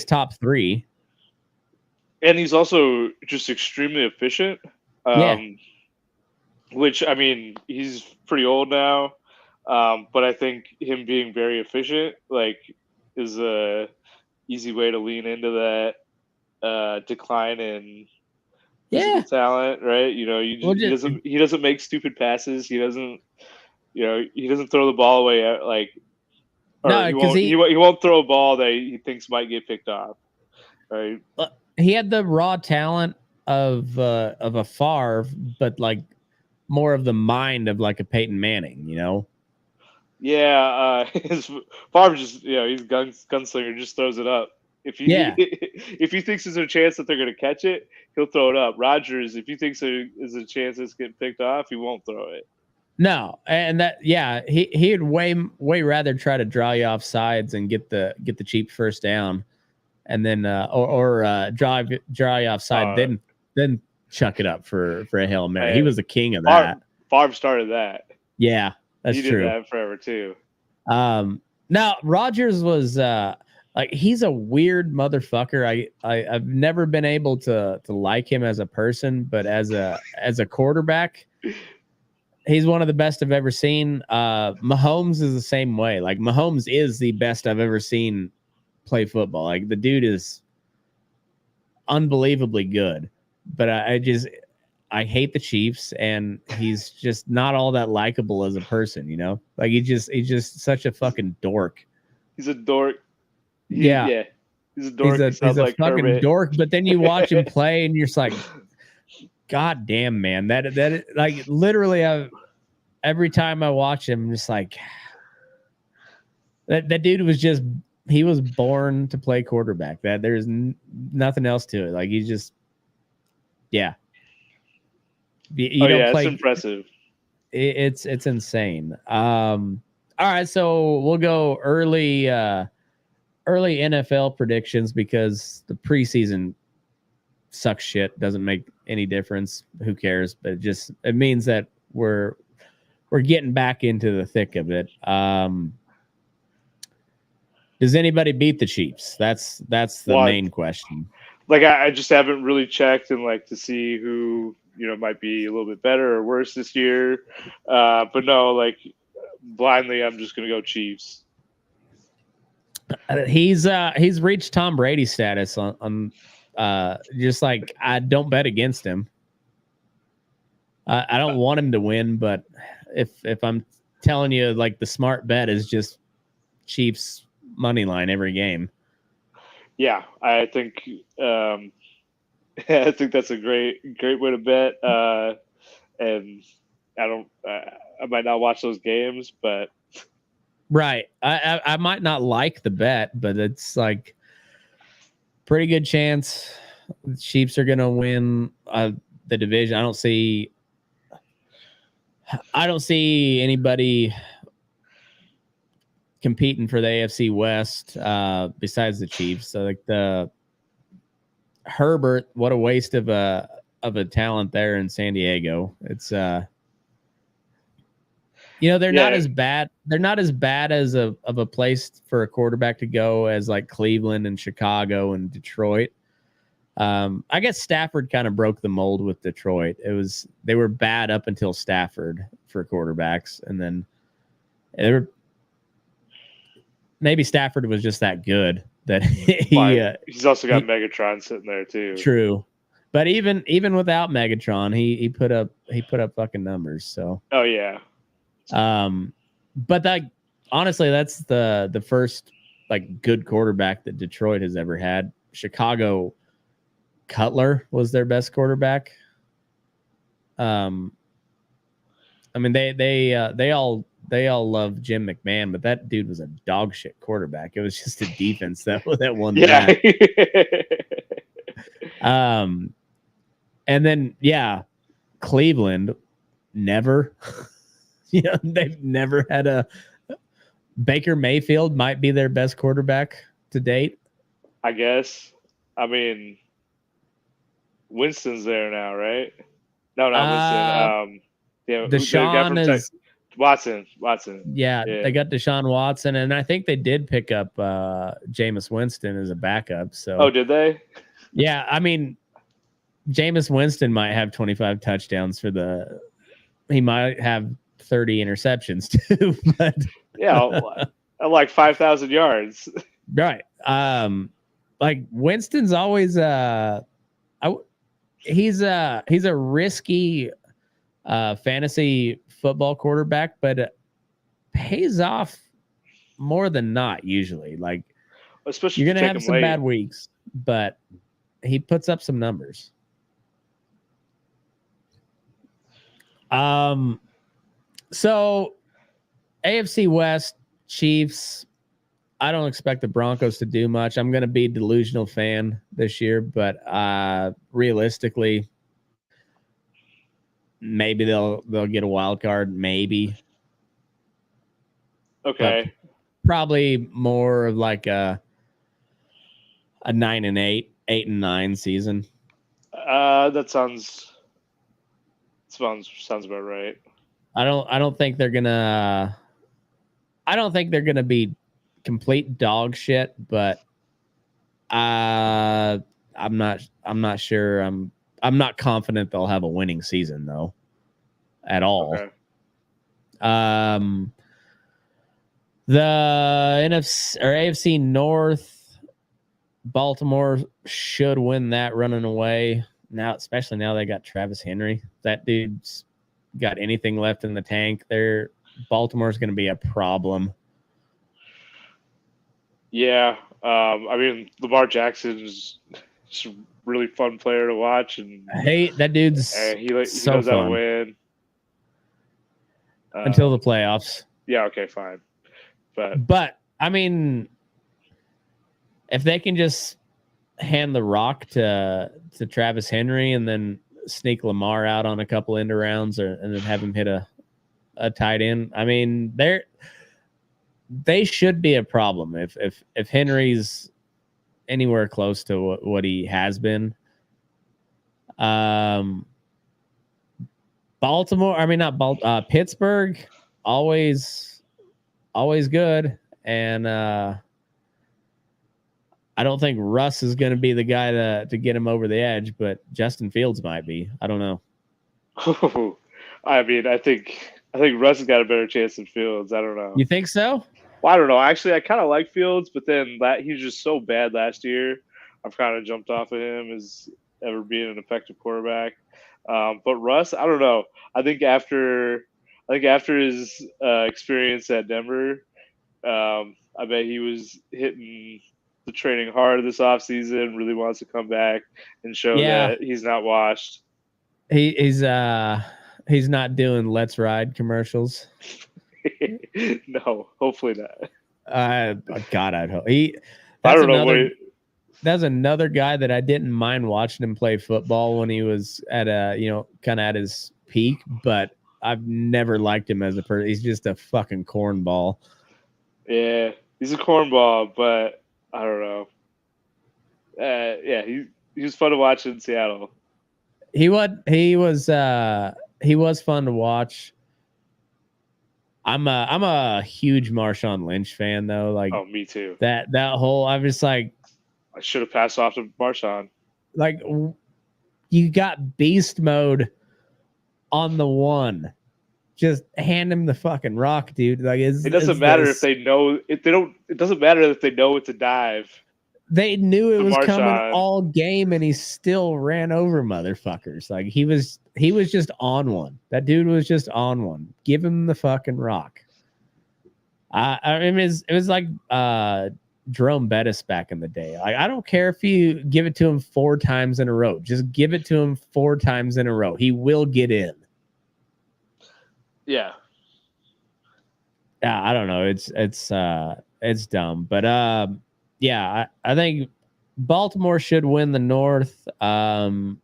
top 3. And he's also just extremely efficient. Which, I mean, he's pretty old now. But I think him being very efficient, like, is a easy way to lean into that decline in physical talent, right? You know, he doesn't make stupid passes. He doesn't throw the ball away he won't throw a ball that he thinks might get picked off. Right? He had the raw talent of a Favre, but like more of the mind of like a Peyton Manning, you know? Yeah, Favre just he's gunslinger, just throws it up. If he thinks there's a chance that they're going to catch it, he'll throw it up. Rodgers, if he thinks there is a chance it's getting picked off, he won't throw it. No, and he'd way rather try to draw you off sides and get the cheap first down, and then draw you off side, then chuck it up for a Hail Mary. He was the king of that. Favre started that. Yeah, that's true. He did that forever too. Now Rodgers was like, he's a weird motherfucker. I've never been able to like him as a person, but as a quarterback, he's one of the best I've ever seen. Mahomes is the same way. Like, Mahomes is the best I've ever seen play football. Like, the dude is unbelievably good. But I hate the Chiefs, and he's just not all that likable as a person, you know? Like, he's just such a fucking dork. He's a dork. He's a dork. He's a fucking Kermit. Dork. But then you watch him play, and you're just like, God damn, man. That like, literally, every time I watch him, I'm just like, that dude he was born to play quarterback. That there's nothing else to it. Like, he's just, yeah. It's impressive. It's insane. All right, so we'll go early NFL predictions because the preseason sucks shit, doesn't make any difference. Who cares? But it means that we're getting back into the thick of it. Does anybody beat the Chiefs? That's the main question. Like, I just haven't really checked and like to see who might be a little bit better or worse this year. But no, like, blindly, I'm just gonna go Chiefs. He's reached Tom Brady status on just like, I don't bet against him. I don't want him to win, but if I'm telling you, like, the smart bet is just Chiefs money line every game. Yeah, I think I think that's a great way to bet. And I don't I might not watch those games, but Right. I might not like the bet, but it's like pretty good chance the Chiefs are going to win the division. I don't see anybody competing for the AFC West besides the Chiefs. So like the Herbert, what a waste of a talent there in San Diego. It's they're not as bad. They're not as bad as of a place for a quarterback to go as like Cleveland and Chicago and Detroit. I guess Stafford kind of broke the mold with Detroit. They were bad up until Stafford for quarterbacks, and then maybe Stafford was just that good that he's also got Megatron sitting there too. True, but even without Megatron, he put up fucking numbers. So oh yeah, but that honestly, that's the first like good quarterback that Detroit has ever had. Chicago, Cutler was their best quarterback. I mean they all love Jim McMahon, but that dude was a dog shit quarterback. It was just a defense that won that. And then Cleveland never. They've never had a Baker Mayfield might be their best quarterback to date. I guess. I mean, Winston's there now, right? No, not Winston. Deshaun is Watson. Yeah, they got Deshaun Watson, and I think they did pick up Jameis Winston as a backup. So, oh, did they? Yeah, I mean, Jameis Winston might have 25 touchdowns he might have 30 interceptions too, but yeah, like 5,000 yards. Right. Like Winston's always he's a risky fantasy football quarterback, but pays off more than not usually. Like, especially you're gonna have some bad weeks, but he puts up some numbers. So AFC West, Chiefs. I don't expect the Broncos to do much. I'm going to be a delusional fan this year, but realistically, maybe they'll get a wild card. Maybe. Okay. But probably more of like a 9-8, 8-9 season. That sounds about right. I don't think they're gonna be complete dog shit, but I'm not sure. I'm not confident they'll have a winning season though, at all. Okay. The NFC or AFC North, Baltimore should win that running away now, especially now they got Travis Henry. That dude's got anything left in the tank. Baltimore's going to be a problem. Yeah, I mean, Lamar Jackson is just a really fun player to watch, and that dude's he knows how to win until the playoffs. Yeah, okay, fine, but I mean, if they can just hand the rock to Travis Henry and then sneak Lamar out on a couple end rounds, and then have him hit a tight end, I mean, they should be a problem if Henry's anywhere close to what he has been. Baltimore, I mean not Pittsburgh, always good, and I don't think Russ is going to be the guy to get him over the edge, but Justin Fields might be. I don't know. I mean, I think Russ has got a better chance than Fields. I don't know. You think so? Well, I don't know. Actually, I kind of like Fields, but then he was just so bad last year. I've kind of jumped off of him as ever being an effective quarterback. But Russ, I don't know. I think after his experience at Denver, I bet he was hitting training hard this offseason, really wants to come back and show Yeah. that he's not washed. He's not doing Let's Ride commercials. No, hopefully not. God, I'd hope I don't know. That's another guy that I didn't mind watching him play football when he was at kind of at his peak, but I've never liked him as a person. He's just a fucking cornball. Yeah, he's a cornball, but I don't know. Yeah, he was fun to watch in Seattle. He was fun to watch. I'm a huge Marshawn Lynch fan though. Like, oh, me too. That whole, I'm just like, I should have passed off to Marshawn. Like, you got beast mode on the one. Just hand him the fucking rock, dude. Like, it doesn't matter if they know if they don't. It doesn't matter if they know it's a dive. They knew it was Marshawn coming all game, and he still ran over motherfuckers. Like, he was just on one. That dude was just on one. Give him the fucking rock. I mean, it was like Jerome Bettis back in the day. Like, I don't care if you give it to him 4 times in a row. Just give it to him 4 times in a row. He will get in. Yeah. Yeah, I don't know. It's dumb, but yeah, I think Baltimore should win the North. I'm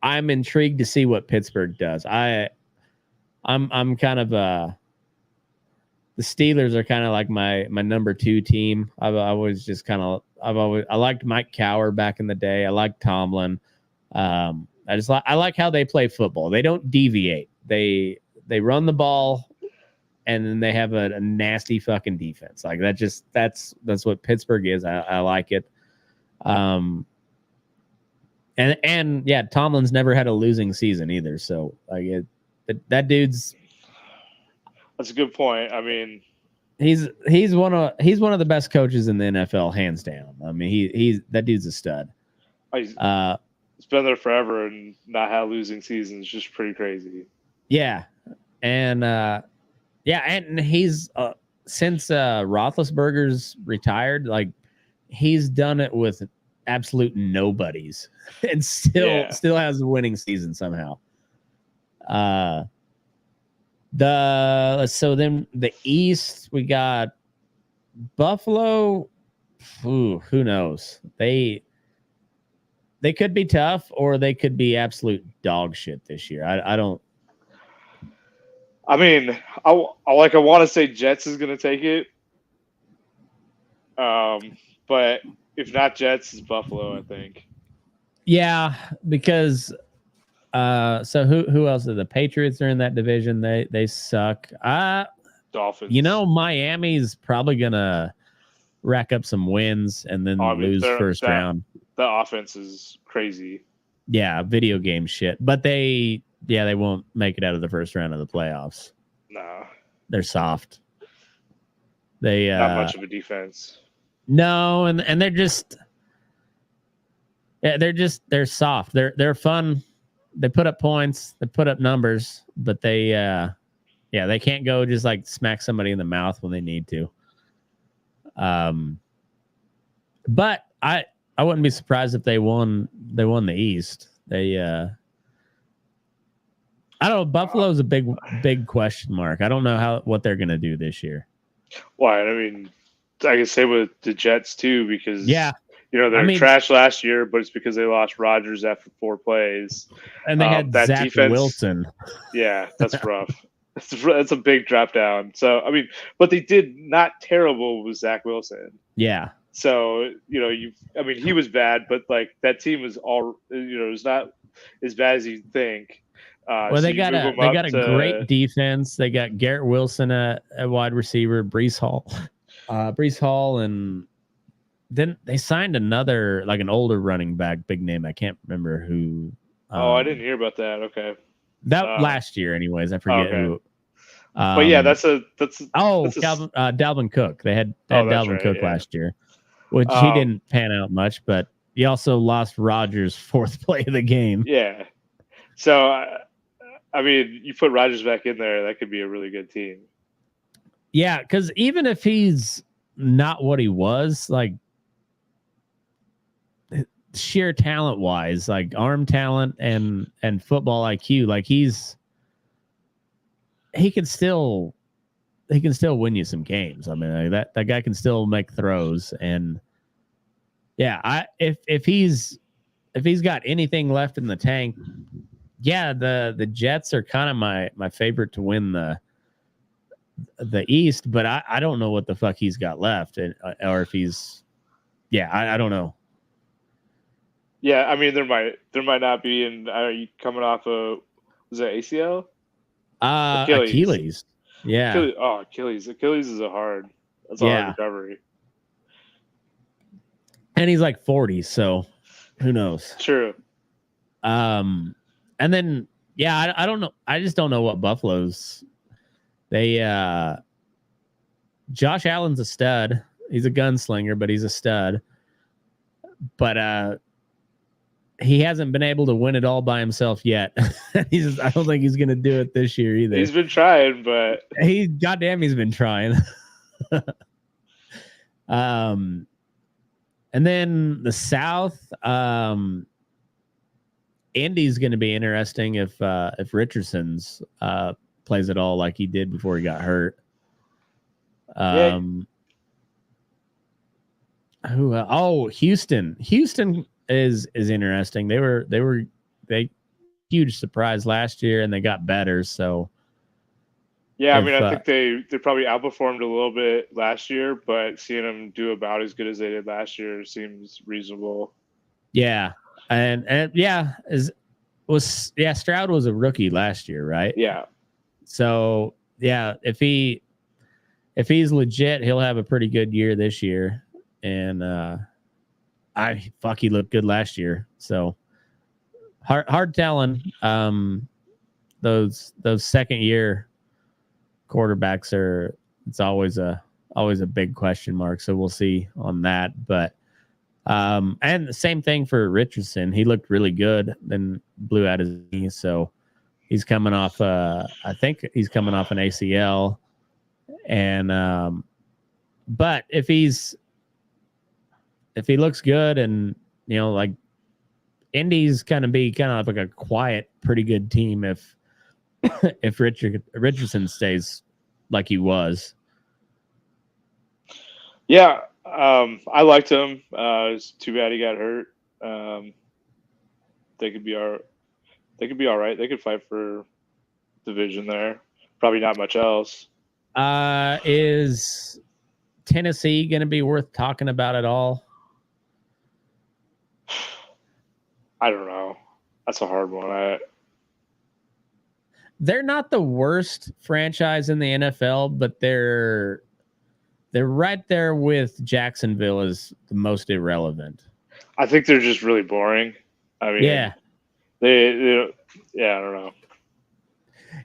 intrigued to see what Pittsburgh does. I'm kind of the Steelers are kind of like my number 2 team. I liked Mike Cower back in the day. I liked Tomlin. I like how they play football. They don't deviate. They run the ball, and then they have a nasty fucking defense. Like, that's what Pittsburgh is. I like it. And yeah, Tomlin's never had a losing season either. So like that dude's. That's a good point. I mean, he's one of the best coaches in the NFL, hands down. I mean, that dude's a stud. He's been there forever and not had a losing season. It's just pretty crazy. Yeah. And and he's since Roethlisberger's retired, like, he's done it with absolute nobodies and still has a winning season somehow. So then the East, we got Buffalo. Ooh, who knows? They could be tough, or they could be absolute dog shit this year. I don't. I mean, I want to say Jets is going to take it. But if not Jets, it's Buffalo, I think. Yeah, because so who else are the Patriots are in that division? They suck. Dolphins. Miami's probably going to rack up some wins and then lose first round. The offense is crazy. Yeah, video game shit. But they won't make it out of the first round of the playoffs. No. They're soft. They not much of a defense. No, and they're just they're soft. They're fun. They put up points, they put up numbers, but they can't go just like smack somebody in the mouth when they need to. But I wouldn't be surprised if they won the East. I don't know. Buffalo's a big question mark. I don't know what they're gonna do this year. Why? I mean, I can say with the Jets too, because they're trash last year, but it's because they lost Rodgers after 4 plays, and they had that Zach defense, Wilson. Yeah, that's rough. That's a big drop down. So I mean, but they did not terrible with Zach Wilson. Yeah. So he was bad, but like that team was all it's not as bad as you think. Well, they got a great defense. They got Garrett Wilson at wide receiver, Breece Hall, and then they signed another, like, an older running back, big name. I can't remember who. I didn't hear about that. Okay, that last year, anyways. I forget who. But yeah, that's Dalvin Cook. They had Dalvin Cook last year, which he didn't pan out much, but he also lost Rodgers' 4th play of the game. Yeah, so. I mean, you put Rodgers back in there, that could be a really good team. Yeah, because even if he's not what he was, like, sheer talent wise, like arm talent and football IQ, like he can still win you some games. I mean, like that guy can still make throws, and yeah, if he's got anything left in the tank, yeah, the Jets are kind of my favorite to win the East, but I don't know what the fuck he's got left, or if he's, yeah, I don't know. Yeah, I mean there might not be, and are you coming off of, was that ACL? Achilles. Yeah. Achilles is a hard recovery. And he's like 40, so who knows? True. And then I don't know. I just don't know what Buffalo's. They Josh Allen's a stud. He's a gunslinger, but he's a stud. But he hasn't been able to win it all by himself yet. I don't think he's going to do it this year either. He's been trying, but he's been trying. And then the South, Indy's going to be interesting if Richardson's plays it all like he did before he got hurt. Houston. Houston is interesting. They were huge surprise last year, and they got better. So yeah, I mean, I think they probably outperformed a little bit last year, but seeing them do about as good as they did last year seems reasonable. Yeah, and yeah, Stroud was a rookie last year, right? Yeah. So yeah, if he's legit, he'll have a pretty good year this year, and he looked good last year. So hard telling. Those second year quarterbacks it's always a big question mark. So we'll see on that. But and the same thing for Richardson. He looked really good, then blew out his knee. So he's coming off I think he's coming off an ACL. And but if he looks good, and like Indy's kind of like a quiet, pretty good team if Richardson stays like he was. Yeah, I liked him. It's too bad he got hurt. They could be all right. They could fight for division there. Probably not much else. Is Tennessee going to be worth talking about at all? I don't know. That's a hard one. They're not the worst franchise in the NFL, but they're right there with Jacksonville as the most irrelevant. I think they're just really boring. I mean, yeah, I don't know.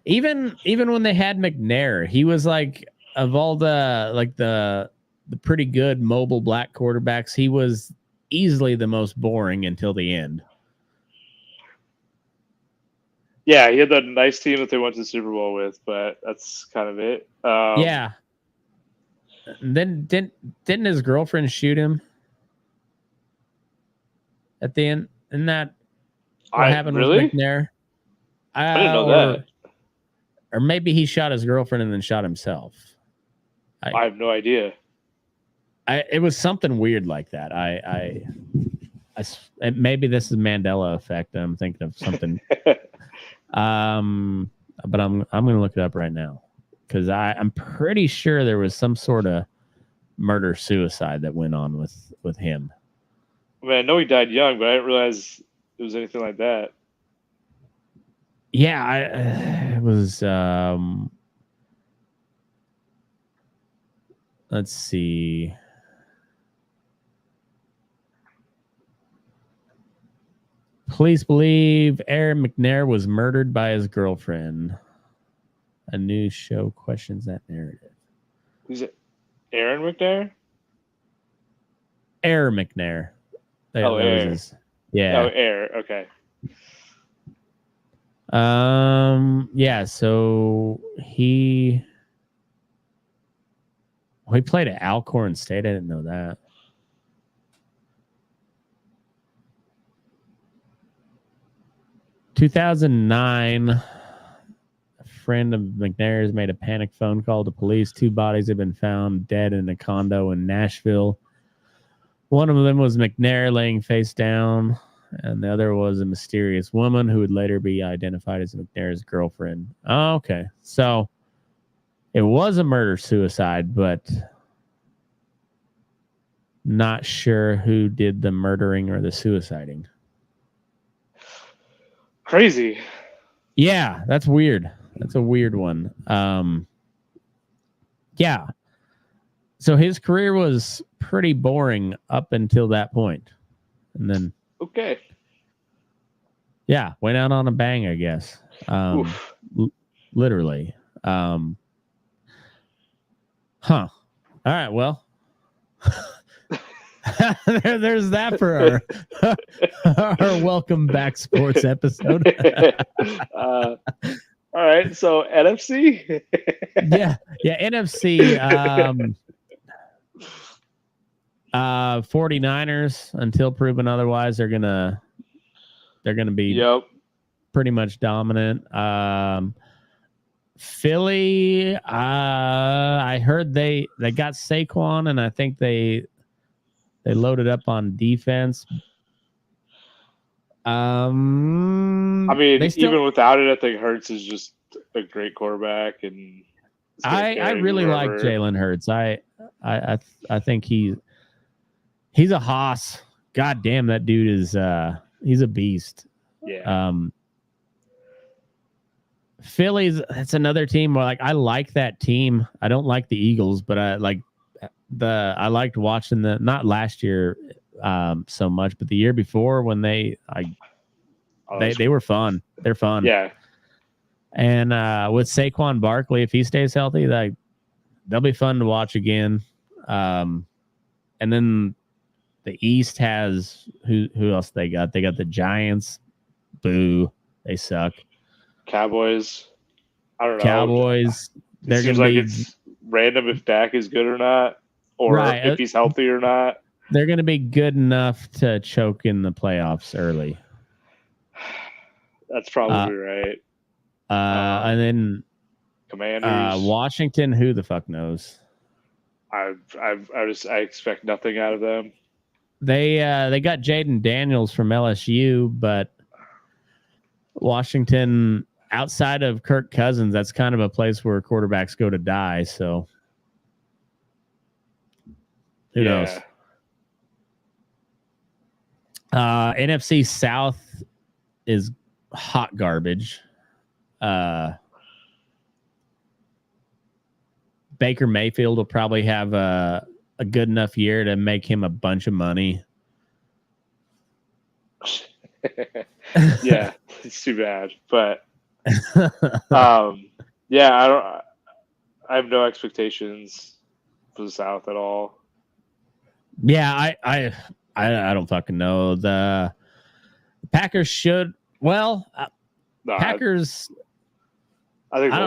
Even when they had McNair, he was like, of all the pretty good mobile black quarterbacks, he was easily the most boring until the end. Yeah, he had that nice team that they went to the Super Bowl with, but that's kind of it. Yeah. Then didn't his girlfriend shoot him at the end? Isn't that what happened with McNair? I didn't know that. Or maybe he shot his girlfriend and then shot himself. I have no idea. It was something weird like that. Maybe this is Mandela effect. I'm thinking of something. But I'm going to look it up right now, because I'm pretty sure there was some sort of murder suicide that went on with him. I mean, I know he died young, but I didn't realize it was anything like that. Yeah, it was. Let's see. Police believe Aaron McNair was murdered by his girlfriend. A new show questions that narrative. Who's it? Aaron McNair? Aaron McNair. Aaron. Yeah. Oh, Aaron. Okay. Yeah. So he played at Alcorn State. I didn't know that. 2009, a friend of McNair's made a panic phone call to police. 2 bodies have been found dead in a condo in Nashville. One of them was McNair laying face down, and the other was a mysterious woman who would later be identified as McNair's girlfriend. Oh, okay. So it was a murder-suicide, but not sure who did the murdering or the suiciding. Crazy. Yeah, that's weird. That's a weird one. Yeah. So his career was pretty boring up until that point. And then, Okay. yeah, went out on a bang, I guess. Literally. All right, well. There's that for our welcome back sports episode. All right, so NFC. yeah, NFC. 49ers, until proven otherwise, they're gonna be pretty much dominant. Philly, I heard they got Saquon, and I think they loaded up on defense. I mean, even without it, I think Hurts is just a great quarterback, and I really like Jalen Hurts. I think he's a hoss. God damn, that dude is he's a beast. Yeah. Phillies, that's another team where I like that team. I don't like the Eagles, but I liked watching not last year so much, but the year before when they were fun. They're fun. Yeah. And with Saquon Barkley, if he stays healthy, they'll be fun to watch again. And then the East has who else they got? They got the Giants. Boo, they suck. Cowboys. I don't know. Cowboys. It seems like it's random if Dak is good or not, or if he's healthy or not. They're going to be good enough to choke in the playoffs early. That's probably right. And then Commanders, Washington. Who the fuck knows? I expect nothing out of them. They got Jaden Daniels from LSU, but Washington, outside of Kirk Cousins, that's kind of a place where quarterbacks go to die. So who knows? NFC South is hot garbage. Baker Mayfield will probably have a good enough year to make him a bunch of money. Yeah, it's too bad, but yeah, I have no expectations for the South at all. Yeah, I don't fucking know. The Packers should. Well, Packers. I think the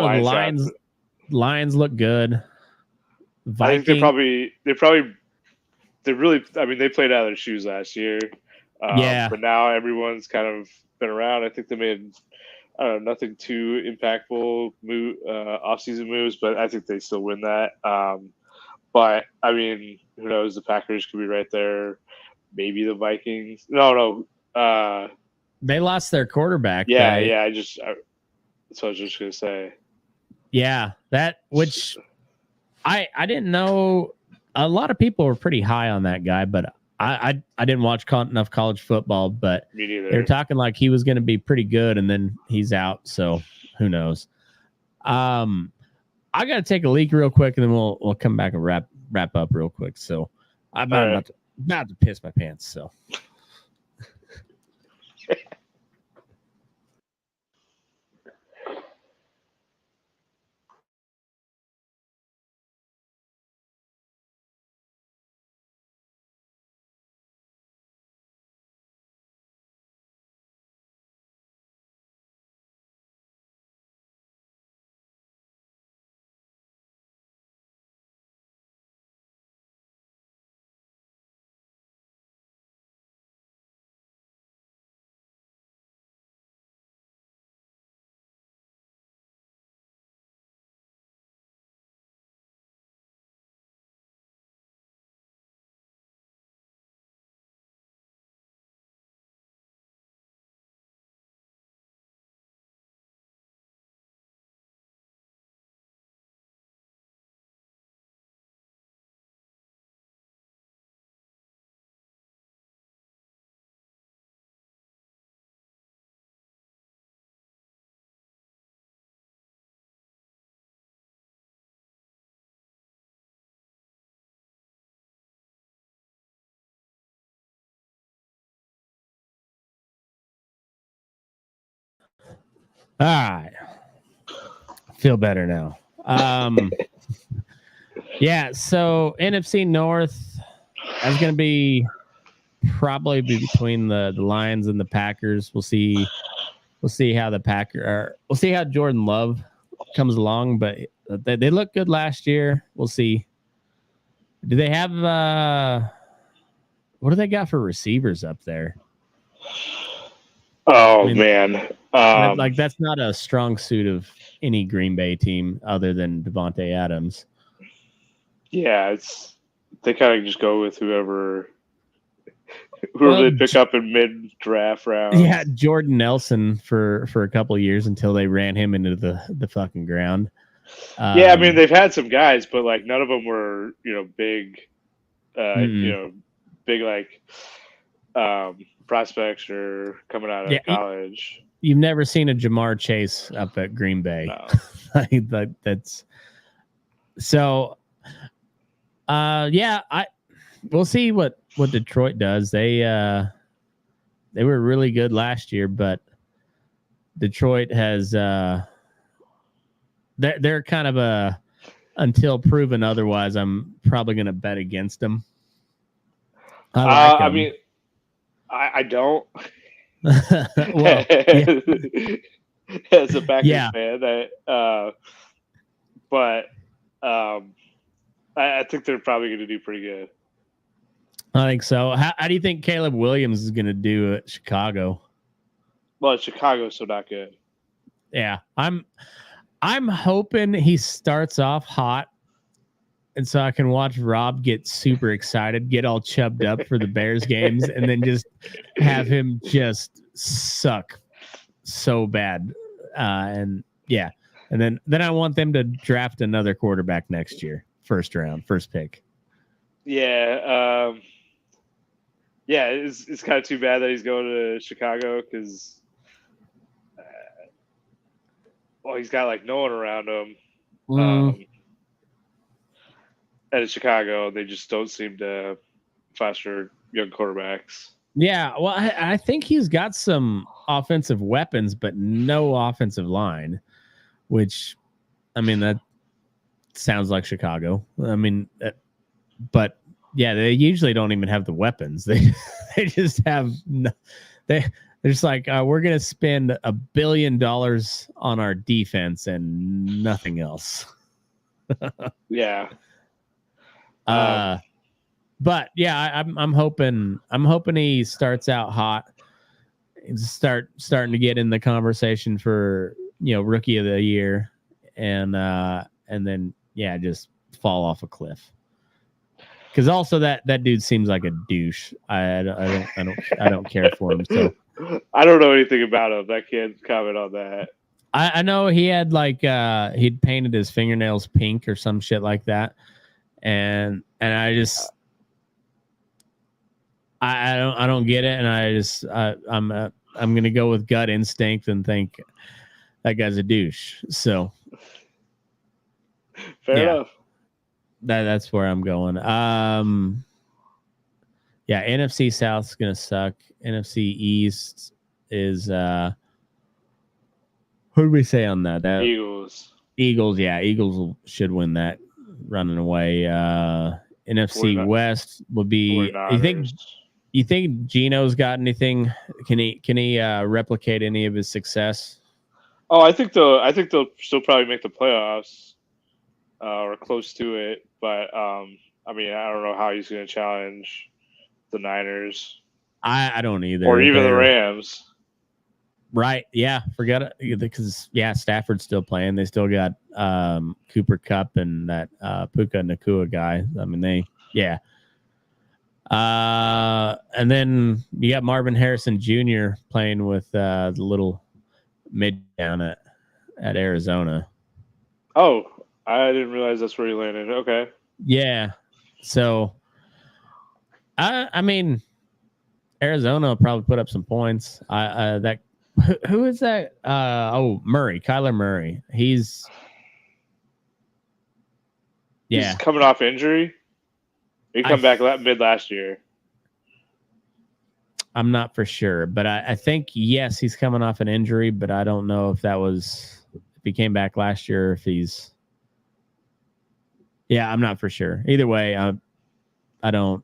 Lions look good. Vikings, I think they really. I mean, they played out of their shoes last year. But now everyone's kind of been around. I think they made, I don't know, nothing too impactful offseason moves, but I think they still win that. But I mean, who knows? The Packers could be right there. Maybe the Vikings. No. They lost their quarterback. Yeah. That's what I was just gonna say. Yeah, which I didn't know. A lot of people were pretty high on that guy, but I didn't watch enough college football. But me neither. They're talking like he was going to be pretty good, and then he's out. So who knows? I got to take a leak real quick, and then we'll come back and wrap up real quick. So I'm about to piss my pants. So. All right. Feel better now. Yeah, so NFC North, that's going to be probably between the Lions and the Packers. We'll see how we'll see how Jordan Love comes along, but they look good last year. We'll see. Do they have what do they got for receivers up there? Oh, man. That's not a strong suit of any Green Bay team other than Devontae Adams. Yeah, they kind of just go with whoever they pick up in mid-draft rounds. Yeah, Jordan Nelson for a couple of years until they ran him into the fucking ground. Yeah, I mean, they've had some guys, but like none of them were, big, big like prospects or coming out of college. You've never seen a Jamar Chase up at Green Bay. No. That's so. We'll see what Detroit does. They were really good last year, but Detroit has they're kind of a until proven otherwise. I'm probably going to bet against them. I mean, I don't. Well, yeah. As a Packers fan, but I think they're probably going to do pretty good. I think so. How do you think Caleb Williams is going to do at Chicago? Well, Chicago's so not good. Yeah, I'm hoping he starts off hot, and so I can watch Rob get super excited, get all chubbed up for the Bears games, and then just have him just suck so bad. And then I want them to draft another quarterback next year, first round, first pick. Yeah, it's kind of too bad that he's going to Chicago because, he's got like no one around him. And in Chicago, they just don't seem to foster young quarterbacks. Yeah, well, I think he's got some offensive weapons, but no offensive line, which, I mean, that sounds like Chicago. I mean, but yeah, they usually don't even have the weapons. They just have they're just like we're gonna spend $1 billion on our defense and nothing else. Yeah. But yeah, I'm hoping he starts out hot and starting to get in the conversation for rookie of the year, and then just fall off a cliff. Because also that dude seems like a douche. I don't care for him. So I don't know anything about him. I can't comment on that. I know he had he'd painted his fingernails pink or some shit like that, and I just I don't get it, and I'm gonna go with gut instinct and think that guy's a douche. So fair enough. That's where I'm going. NFC South's gonna suck. NFC East is who did we say on that? Eagles. Yeah, Eagles should win that running away. NFC West would be. You think Gino's got anything? Can he replicate any of his success? Oh, I think they'll still probably make the playoffs or close to it. But I mean, I don't know how he's going to challenge the Niners. I don't either. Or even the Rams. Right. Yeah. Forget it. Because, Stafford's still playing. They still got Cooper Kupp and that Puka Nacua guy. I mean, and then you got Marvin Harrison Jr. playing with the little mid down at Arizona. Oh, I didn't realize that's where he landed. Okay. Yeah. So, I mean, Arizona will probably put up some points. Who is that? Kyler Murray. He's coming off injury. He come back mid last year. I'm not for sure, but I think yes, he's coming off an injury, but I don't know if he came back last year or if he's. Yeah, I'm not for sure. Either way, I don't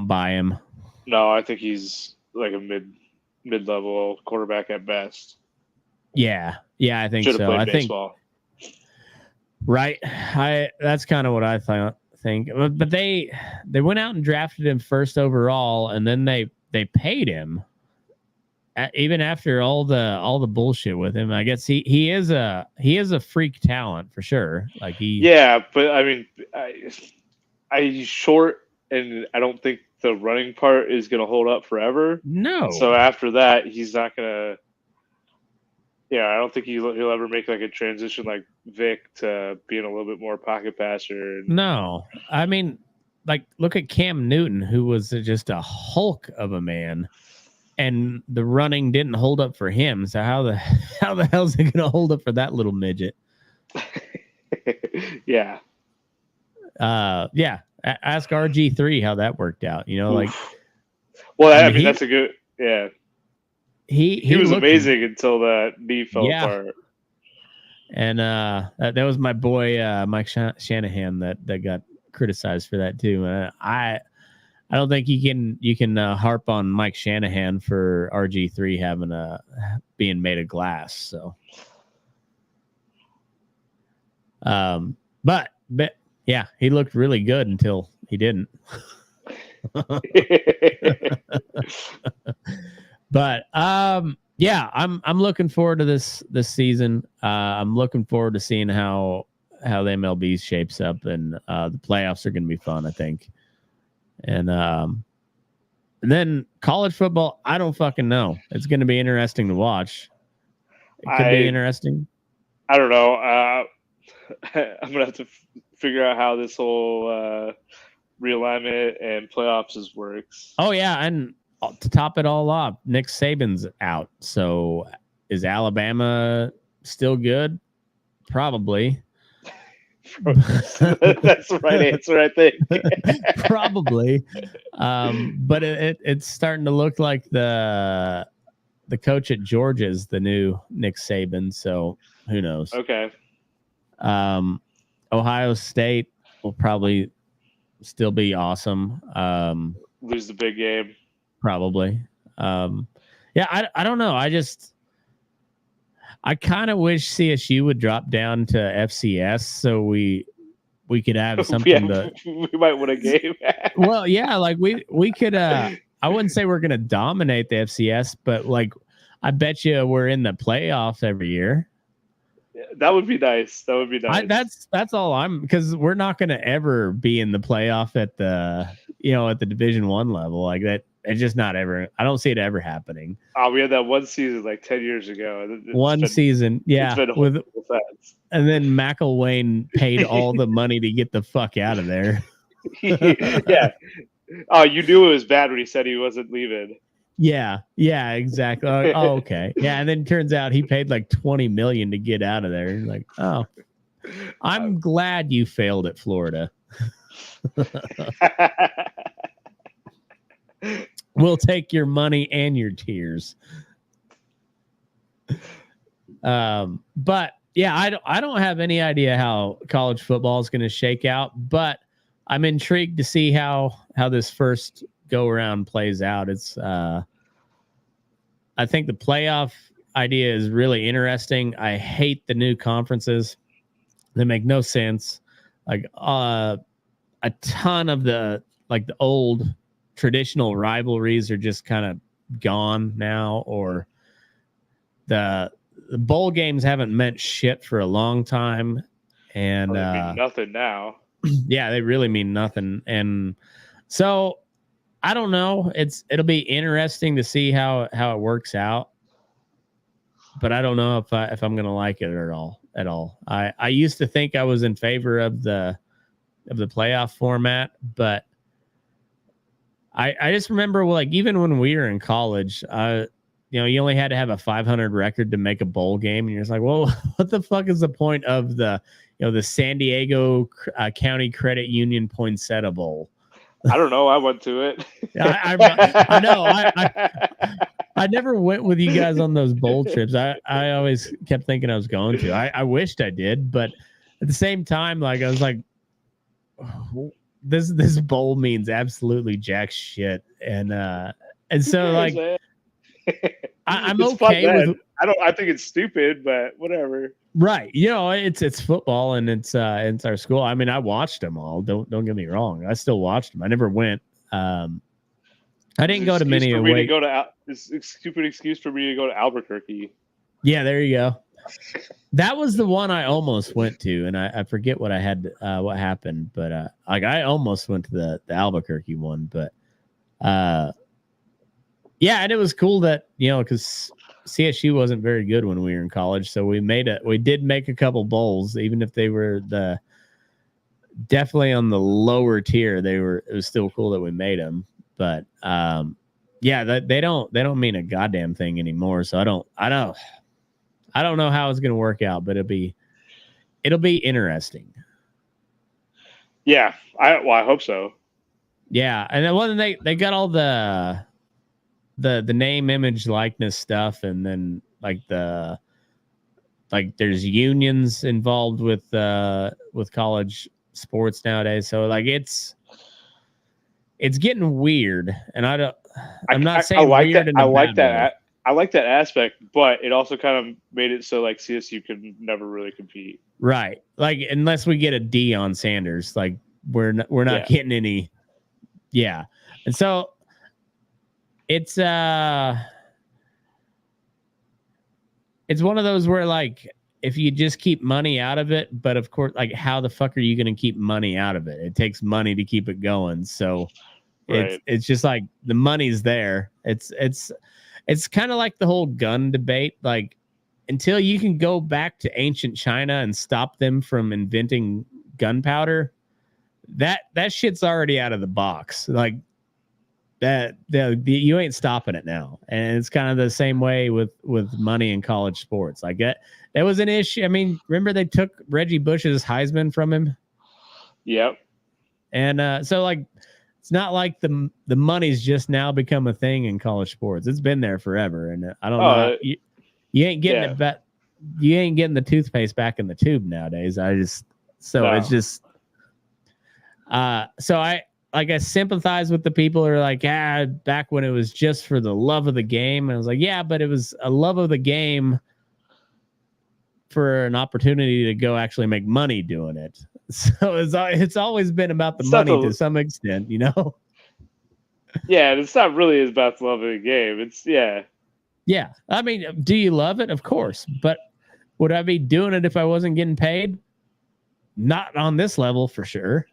buy him. No, I think he's like a mid-level quarterback at best. Yeah, I think Should have so. played I baseball. think right. That's kind of what I think. But they went out and drafted him first overall, and then they paid him. Even after all the bullshit with him, I guess he is a freak talent for sure. Like yeah, but I mean, he's short, and I don't think the running part is going to hold up forever. No. So after that, he's not going to. Yeah, I don't think he'll ever make like a transition like Vic to being a little bit more pocket passer. No, I mean, like look at Cam Newton, who was just a hulk of a man. And the running didn't hold up for him. So how the hell is it going to hold up for that little midget? Yeah. Yeah. Ask RG3 how that worked out. You know, like. Well, I mean that's a good. Yeah. He was amazing until that knee fell apart. And that was my boy Mike Shanahan that got criticized for that too. I don't think you can harp on Mike Shanahan for RG3 having being made of glass. So, but yeah, he looked really good until he didn't. But yeah, I'm looking forward to this season. I'm looking forward to seeing how the MLB shapes up, and the playoffs are going to be fun, I think. And then college football, I don't fucking know. It's going to be interesting to watch. It could be interesting. I don't know. I'm going to have to figure out how this whole realignment and playoffs works. Oh, yeah. And to top it all off, Nick Saban's out. So is Alabama still good? Probably. That's the right answer, I think. Probably. But it's starting to look like the coach at Georgia is the new Nick Saban. So who knows? Okay. Ohio State will probably still be awesome. Lose the big game. Probably. Yeah, I don't know. I kind of wish CSU would drop down to FCS so we could have something we might win a game. Well, yeah, like we could I wouldn't say we're gonna dominate the FCS, but like I bet you we're in the playoffs every year. That would be nice. That would be nice. That's all because we're not gonna ever be in the playoff at the Division I level like that. It's just not ever. I don't see it ever happening. Oh, we had that one season like 10 years ago. Season, yeah. And then McElwain paid all the money to get the fuck out of there. Yeah. Oh, you knew it was bad when he said he wasn't leaving. Yeah, exactly. Oh, okay. Yeah, and then it turns out he paid like $20 million to get out of there. Like, oh, I'm glad you failed at Florida. We'll take your money and your tears. But yeah, I don't have any idea how college football is going to shake out, but I'm intrigued to see how this first go around plays out. It's I think the playoff idea is really interesting. I hate the new conferences. They make no sense. Like a ton of the old traditional rivalries are just kind of gone now, or the bowl games haven't meant shit for a long time, and they mean nothing now. Yeah, they really mean nothing. And so I don't know. It'll be interesting to see how it works out, but I don't know if I'm gonna like it at all. I used to think I was in favor of the playoff format, but I just remember, like, even when we were in college, you only had to have a 500 record to make a bowl game, and you're just like, well, what the fuck is the point of the San Diego County Credit Union Poinsettia Bowl? I don't know. I went to it. I know. I never went with you guys on those bowl trips. I always kept thinking I was going to. I wished I did, but at the same time, like I was like, oh, this bowl means absolutely jack shit, and so like I'm It's okay fun, with. man. I think it's stupid, but whatever. Right. It's football and it's our school. I mean, I watched them all. Don't get me wrong. I still watched them. I never went. I didn't go to many away. It's a stupid excuse for me to go to Albuquerque. Yeah, there you go. That was the one I almost went to, and I forget what I had what happened, but like I almost went to the Albuquerque one, but yeah, and it was cool that, because CSU wasn't very good when we were in college, so we did make a couple bowls, even if they were definitely on the lower tier. It was still cool that we made them, but yeah, they don't mean a goddamn thing anymore. So I don't know how it's going to work out, but it'll be interesting. Yeah, I hope so. Yeah, and then they got all the name, image, likeness stuff, and then there's unions involved with college sports nowadays. So like it's getting weird, and I'm not saying I like weird. That. In a I like bad that. way. I like that aspect, but it also kind of made it so like CSU could never really compete. Right. Like unless we get a D on Sanders, like we're not getting any. Yeah. And so it's one of those where like if you just keep money out of it, but of course, like how the fuck are you going to keep money out of it? It takes money to keep it going. So Right. it's just like the money's there. It's kind of like the whole gun debate. Like until you can go back to ancient China and stop them from inventing gunpowder, that shit's already out of the box. Like you ain't stopping it now. And it's kind of the same way with money in college sports. Like that was an issue. I mean, remember they took Reggie Bush's Heisman from him? Yep. And so like it's not like the money's just now become a thing in college sports. It's been there forever, and I don't know. You ain't getting it back. You ain't getting the toothpaste back in the tube nowadays. It's just. So I sympathize with the people who are like, back when it was just for the love of the game. And I was like, yeah, but it was a love of the game for an opportunity to go actually make money doing it. So it's always been about the money to some extent, you know? Yeah, and it's not really about the love of the game. It's Yeah. I mean, do you love it? Of course. But would I be doing it if I wasn't getting paid? Not on this level for sure.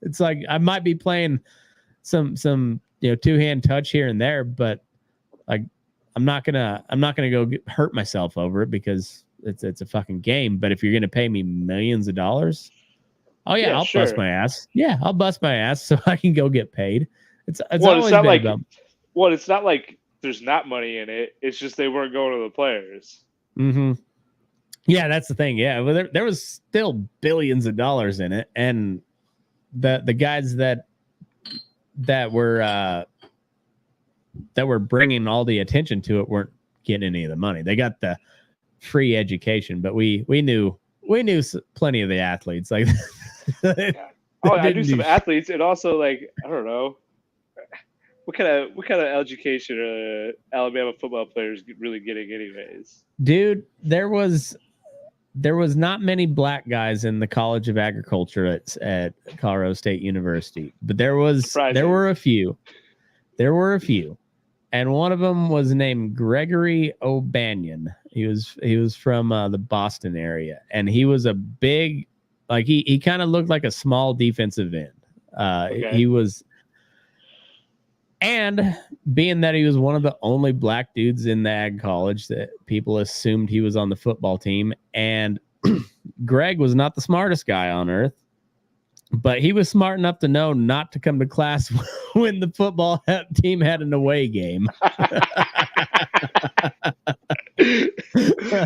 It's like I might be playing some two-hand touch here and there, but like I'm not gonna go hurt myself over it because it's a fucking game. But if you're gonna pay me millions of dollars, I'll bust my ass. Yeah, I'll bust my ass so I can go get paid. It's always been about. Well, it's not like there's not money in it. It's just they weren't going to the players. Mm-hmm. Yeah, that's the thing. Yeah, well, there was still billions of dollars in it, and the guys that were bringing all the attention to it weren't getting any of the money. They got the free education, but we knew plenty of the athletes. Like, I knew some athletes, and also like I don't know what kind of education are Alabama football players really getting, anyways. Dude, there was not many black guys in the College of Agriculture at Colorado State University, but there were a few. There were a few, and one of them was named Gregory O'Banion. He was from the Boston area, and he was a big, like he kind of looked like a small defensive end. Okay. He was, and being that he was one of the only black dudes in the ag college, that people assumed he was on the football team. And Greg was not the smartest guy on earth, but he was smart enough to know not to come to class when the football team had an away game.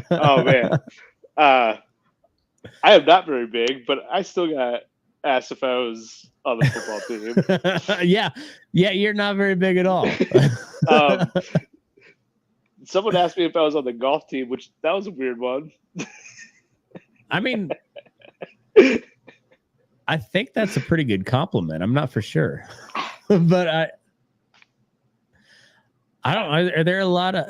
Oh man. I am not very big, but I still got asked if I was on the football team. Yeah, you're not very big at all. Someone asked me if I was on the golf team, which that was a weird one. I mean, I think that's a pretty good compliment. I'm not for sure, but I don't. Are there a lot of?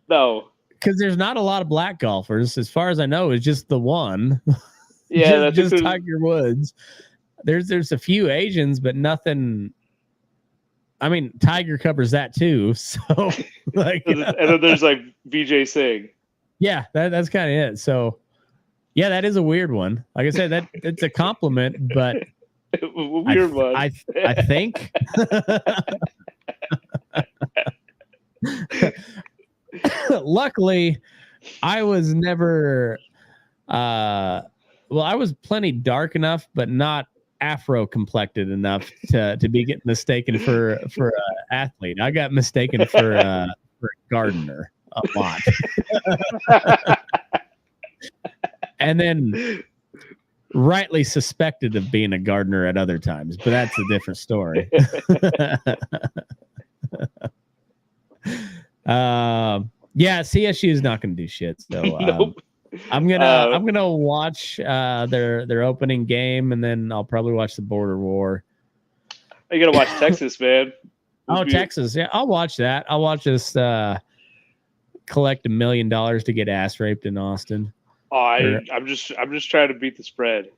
No, because there's not a lot of black golfers, as far as I know. It's just the one. Yeah, just Tiger Woods. There's a few Asians, but nothing. I mean, Tiger covers that too. So, like, and then there's like VJ Singh. Yeah, that's kind of it. So, yeah, that is a weird one. Like I said, it's a compliment, but weird one. I think. Luckily, I was never. I was plenty dark enough, but not Afro complected enough to be getting mistaken for an athlete. I got mistaken for a gardener a lot. And then rightly suspected of being a gardener at other times, but that's a different story. Yeah, CSU is not going to do shit. So Nope. I'm gonna watch their opening game, and then I'll probably watch the Border War. You gotta watch Texas, man. Texas, yeah, I'll watch that. I'll watch us collect $1 million to get ass raped in Austin. Oh, I'm just trying to beat the spread.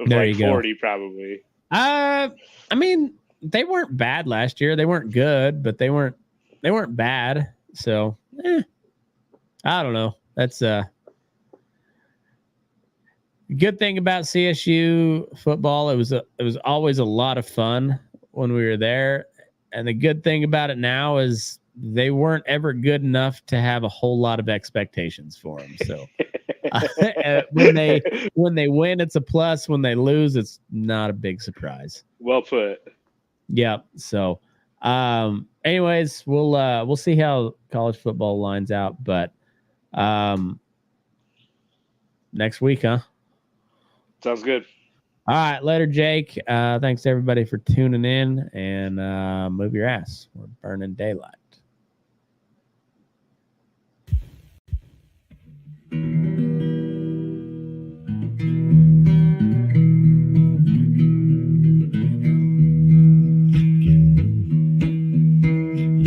There like you go. 40 probably. I mean, they weren't bad last year. They weren't good, but they weren't bad. So, I don't know. That's good thing about CSU football. It was always a lot of fun when we were there, and the good thing about it now is they weren't ever good enough to have a whole lot of expectations for them. So when they win, it's a plus. When they lose, it's not a big surprise. Well put. Yeah. So, anyways, we'll see how college football lines out, but next week, huh? Sounds good. All right, later, Jake. Thanks everybody for tuning in, and move your ass. We're burning daylight.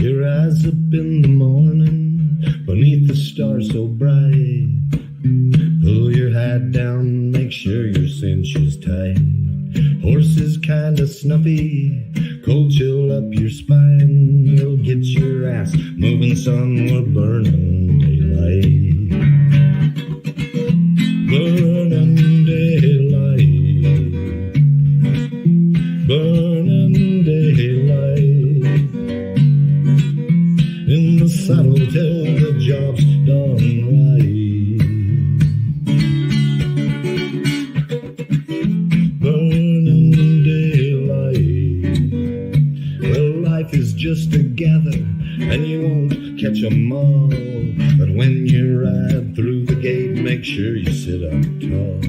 Your eyes up in the morning, beneath the stars so bright. Pull your hat down, make sure your cinch is tight. Horse is kinda snuffy, cold chill up your spine. We'll get your ass moving, son, we're burning daylight. Burning daylight. Burning daylight. In the saddle till the job's done right. Just together, and you won't catch 'em all. But when you ride through the gate, make sure you sit up tall.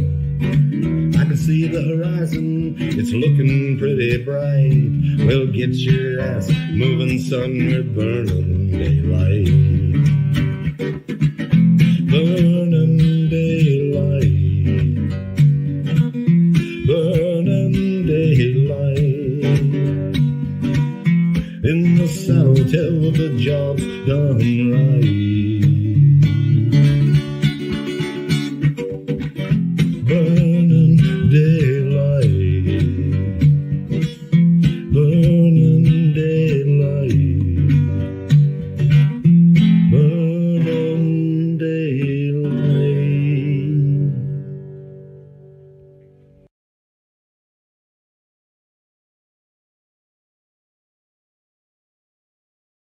I can see the horizon, it's looking pretty bright. Well, get your ass moving, son, we're burning daylight. Burning daylight. Burning daylight. In the saddle till the job's done right.